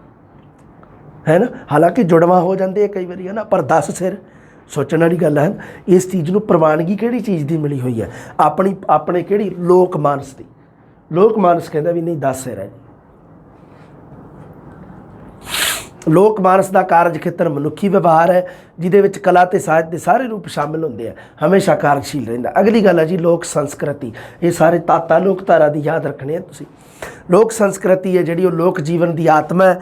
ਹੈ ਨਾ। ਹਾਲਾਂਕਿ ਜੁੜਵਾਂ ਹੋ ਜਾਂਦੇ ਆ ਕਈ ਵਾਰੀ ਹੈ ਨਾ, ਪਰ 10 ਸਿਰ ਸੋਚਣ ਵਾਲੀ ਗੱਲ ਹੈ। ਇਸ ਚੀਜ਼ ਨੂੰ ਪ੍ਰਵਾਨਗੀ ਕਿਹੜੀ ਚੀਜ਼ ਦੀ ਮਿਲੀ ਹੋਈ ਹੈ? ਆਪਣੇ ਕਿਹੜੀ? ਲੋਕ ਮਾਨਸ ਦੀ। ਲੋਕ ਮਾਨਸ ਕਹਿੰਦਾ ਵੀ ਨਹੀਂ 10 ਸਿਰ ਹੈ। ਲੋਕ ਮਾਨਸ ਦਾ ਕਾਰਜ ਖੇਤਰ ਮਨੁੱਖੀ ਵਿਵਹਾਰ ਹੈ ਜਿਹਦੇ ਵਿੱਚ ਕਲਾ ਤੇ ਸਾਹਿਤ ਦੇ ਸਾਰੇ ਰੂਪ ਸ਼ਾਮਿਲ ਹੁੰਦੇ ਆ, ਹਮੇਸ਼ਾ ਕਾਰਜਸ਼ੀਲ ਰਹਿੰਦਾ। ਅਗਲੀ ਗੱਲ ਹੈ ਜੀ ਲੋਕ ਸੰਸਕ੍ਰਿਤੀ। ਇਹ ਸਾਰੇ ਤਾਤਾ ਲੋਕਧਾਰਾ ਦੀ ਯਾਦ ਰੱਖਣੇ ਆ ਤੁਸੀਂ। ਲੋਕ ਸੰਸਕ੍ਰਿਤੀ ਹੈ ਜਿਹੜੀ ਉਹ ਲੋਕ ਜੀਵਨ ਦੀ ਆਤਮਾ ਹੈ।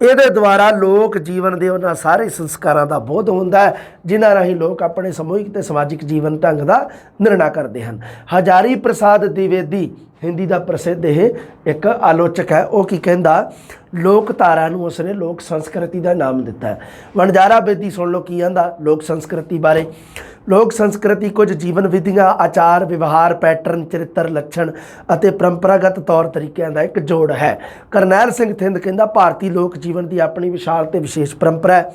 ਇਹਦੇ ਦੁਆਰਾ ਲੋਕ ਜੀਵਨ ਦੇ ਉਹਨਾਂ ਸਾਰੇ ਸੰਸਕਾਰਾਂ ਦਾ ਬੋਧ ਹੁੰਦਾ ਹੈ ਜਿਨ੍ਹਾਂ ਰਾਹੀਂ ਲੋਕ ਆਪਣੇ ਸਮੂਹਿਕ ਤੇ ਸਮਾਜਿਕ ਜੀਵਨ ਢੰਗ ਦਾ ਨਿਰਣਾ ਕਰਦੇ ਹਨ। ਹਜ਼ਾਰੀ ਪ੍ਰਸਾਦ ਦਿਵੇਦੀ ਹਿੰਦੀ ਦਾ ਪ੍ਰਸਿੱਧ ਇਹ ਇੱਕ ਆਲੋਚਕ ਹੈ। ਉਹ ਕੀ ਕਹਿੰਦਾ? ਲੋਕਧਾਰਾ ਨੂੰ ਉਸਨੇ ਲੋਕ ਸੰਸਕ੍ਰਿਤੀ ਦਾ ਨਾਮ ਦਿੱਤਾ ਹੈ। ਵਣਜਾਰਾ ਬੇਦੀ ਸੁਣ ਲਓ ਕੀ ਕਹਿੰਦਾ ਲੋਕ ਸੰਸਕ੍ਰਿਤੀ ਬਾਰੇ। ਲੋਕ ਸੰਸਕ੍ਰਿਤੀ ਕੁਝ ਜੀਵਨ ਵਿਧੀਆਂ, ਆਚਾਰ ਵਿਵਹਾਰ, ਪੈਟਰਨ, ਚਰਿੱਤਰ, ਲੱਛਣ ਅਤੇ ਪਰੰਪਰਾਗਤ ਤੌਰ ਤਰੀਕਿਆਂ ਦਾ ਇੱਕ ਜੋੜ ਹੈ। ਕਰਨੈਲ ਸਿੰਘ ਥਿੰਦ ਕਹਿੰਦਾ ਭਾਰਤੀ ਲੋਕ ਜੀਵਨ ਦੀ ਆਪਣੀ ਵਿਸ਼ਾਲ ਤੇ ਵਿਸ਼ੇਸ਼ ਪਰੰਪਰਾ ਹੈ।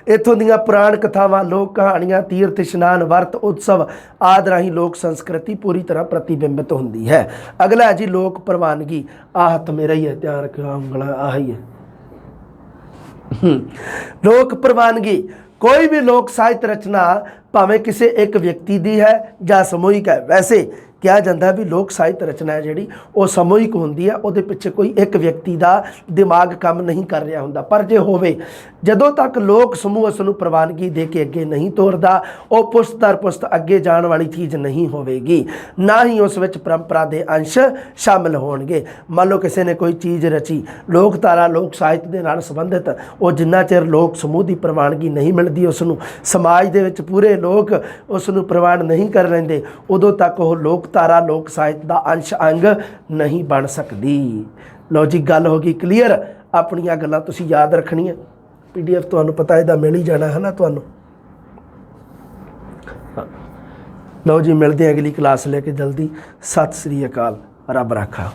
ਇੱਥੋਂ ਦੀਆਂ ਪੁਰਾਣ ਕਥਾਵਾਂ, ਲੋਕ ਕਹਾਣੀਆਂ, ਤੀਰਥ ਇਸ਼ਨਾਨ, ਵਰਤ, ਉਤਸਵ ਆਦਿ ਰਾਹੀਂ ਲੋਕ ਸੰਸਕ੍ਰਿਤੀ ਪੂਰੀ ਤਰ੍ਹਾਂ ਪ੍ਰਤੀਬਿੰਬਿਤ ਹੁੰਦੀ ਹੈ। ਅਗਲਾ ਹੈ ਜੀ ਲੋਕ ਪ੍ਰਵਾਨਗੀ। ਆਹ ਹੱਥ ਮੇਰਾ ਹੀ ਹੈ, ਧਿਆਨ ਰੱਖਿਓ, ਉਂਗਲਾਂ ਆਹ ਹੀ ਹੈ। ਲੋਕ ਪ੍ਰਵਾਨਗੀ ਕੋਈ ਵੀ ਲੋਕ ਸਾਹਿਤ ਰਚਨਾ ਭਾਵੇਂ ਕਿਸੇ ਇੱਕ ਵਿਅਕਤੀ ਦੀ ਹੈ ਜਾਂ ਸਮੂਹਿਕ ਹੈ। ਵੈਸੇ ਕਿਹਾ ਜਾਂਦਾ ਵੀ ਲੋਕ ਸਾਹਿਤ ਰਚਨਾ ਹੈ ਜਿਹੜੀ ਉਹ ਸਮੂਹਿਕ ਹੁੰਦੀ ਹੈ, ਉਹਦੇ ਪਿੱਛੇ ਕੋਈ ਇੱਕ ਵਿਅਕਤੀ ਦਾ ਦਿਮਾਗ ਕੰਮ ਨਹੀਂ ਕਰ ਰਿਹਾ ਹੁੰਦਾ। ਪਰ ਜੇ ਹੋਵੇ, ਜਦੋਂ ਤੱਕ ਲੋਕ ਸਮੂਹ ਉਸ ਨੂੰ ਪ੍ਰਵਾਨਗੀ ਦੇ ਕੇ ਅੱਗੇ ਨਹੀਂ ਤੋਰਦਾ, ਉਹ ਪੁਸ਼ਤ ਦਰ ਪੁਸ਼ਤ ਅੱਗੇ ਜਾਣ ਵਾਲੀ ਚੀਜ਼ ਨਹੀਂ ਹੋਵੇਗੀ। ਨਾ ਹੀ ਉਸ ਵਿੱਚ ਪਰੰਪਰਾ ਦੇ ਅੰਸ਼ ਸ਼ਾਮਿਲ ਹੋਣਗੇ। ਮੰਨ ਲਓ ਕਿਸੇ ਨੇ ਕੋਈ ਚੀਜ਼ ਰਚੀ, ਲੋਕਧਾਰਾ ਲੋਕ ਸਾਹਿਤ ਦੇ ਨਾਲ ਸੰਬੰਧਿਤ, ਉਹ ਜਿੰਨਾ ਚਿਰ ਲੋਕ ਸਮੂਹ ਦੀ ਪ੍ਰਵਾਨਗੀ ਨਹੀਂ ਮਿਲਦੀ, ਉਸ ਨੂੰ ਸਮਾਜ ਦੇ ਵਿੱਚ ਪੂਰੇ ਲੋਕ ਉਸ ਨੂੰ ਪ੍ਰਵਾਨ ਨਹੀਂ ਕਰ ਲੈਂਦੇ, ਉਦੋਂ ਤੱਕ ਉਹ ਲੋਕਧਾਰਾ ਲੋਕ ਸਾਹਿਤ ਦਾ ਅੰਸ਼ ਅੰਗ ਨਹੀਂ ਬਣ ਸਕਦੀ। ਲਓ ਜੀ, ਗੱਲ ਹੋ ਗਈ ਕਲੀਅਰ। ਆਪਣੀਆਂ ਗੱਲਾਂ ਤੁਸੀਂ ਯਾਦ ਰੱਖਣੀਆਂ। PDF ਤੁਹਾਨੂੰ ਪਤਾ ਇਹਦਾ ਮਿਲ ਹੀ ਜਾਣਾ ਹੈ ਨਾ ਤੁਹਾਨੂੰ। ਲਓ ਜੀ, ਮਿਲਦੇ ਹਾਂ ਅਗਲੀ ਕਲਾਸ ਲੈ ਕੇ ਜਲਦੀ। ਸਤਿ ਸ੍ਰੀ ਅਕਾਲ। ਰੱਬ ਰਾਖਾ।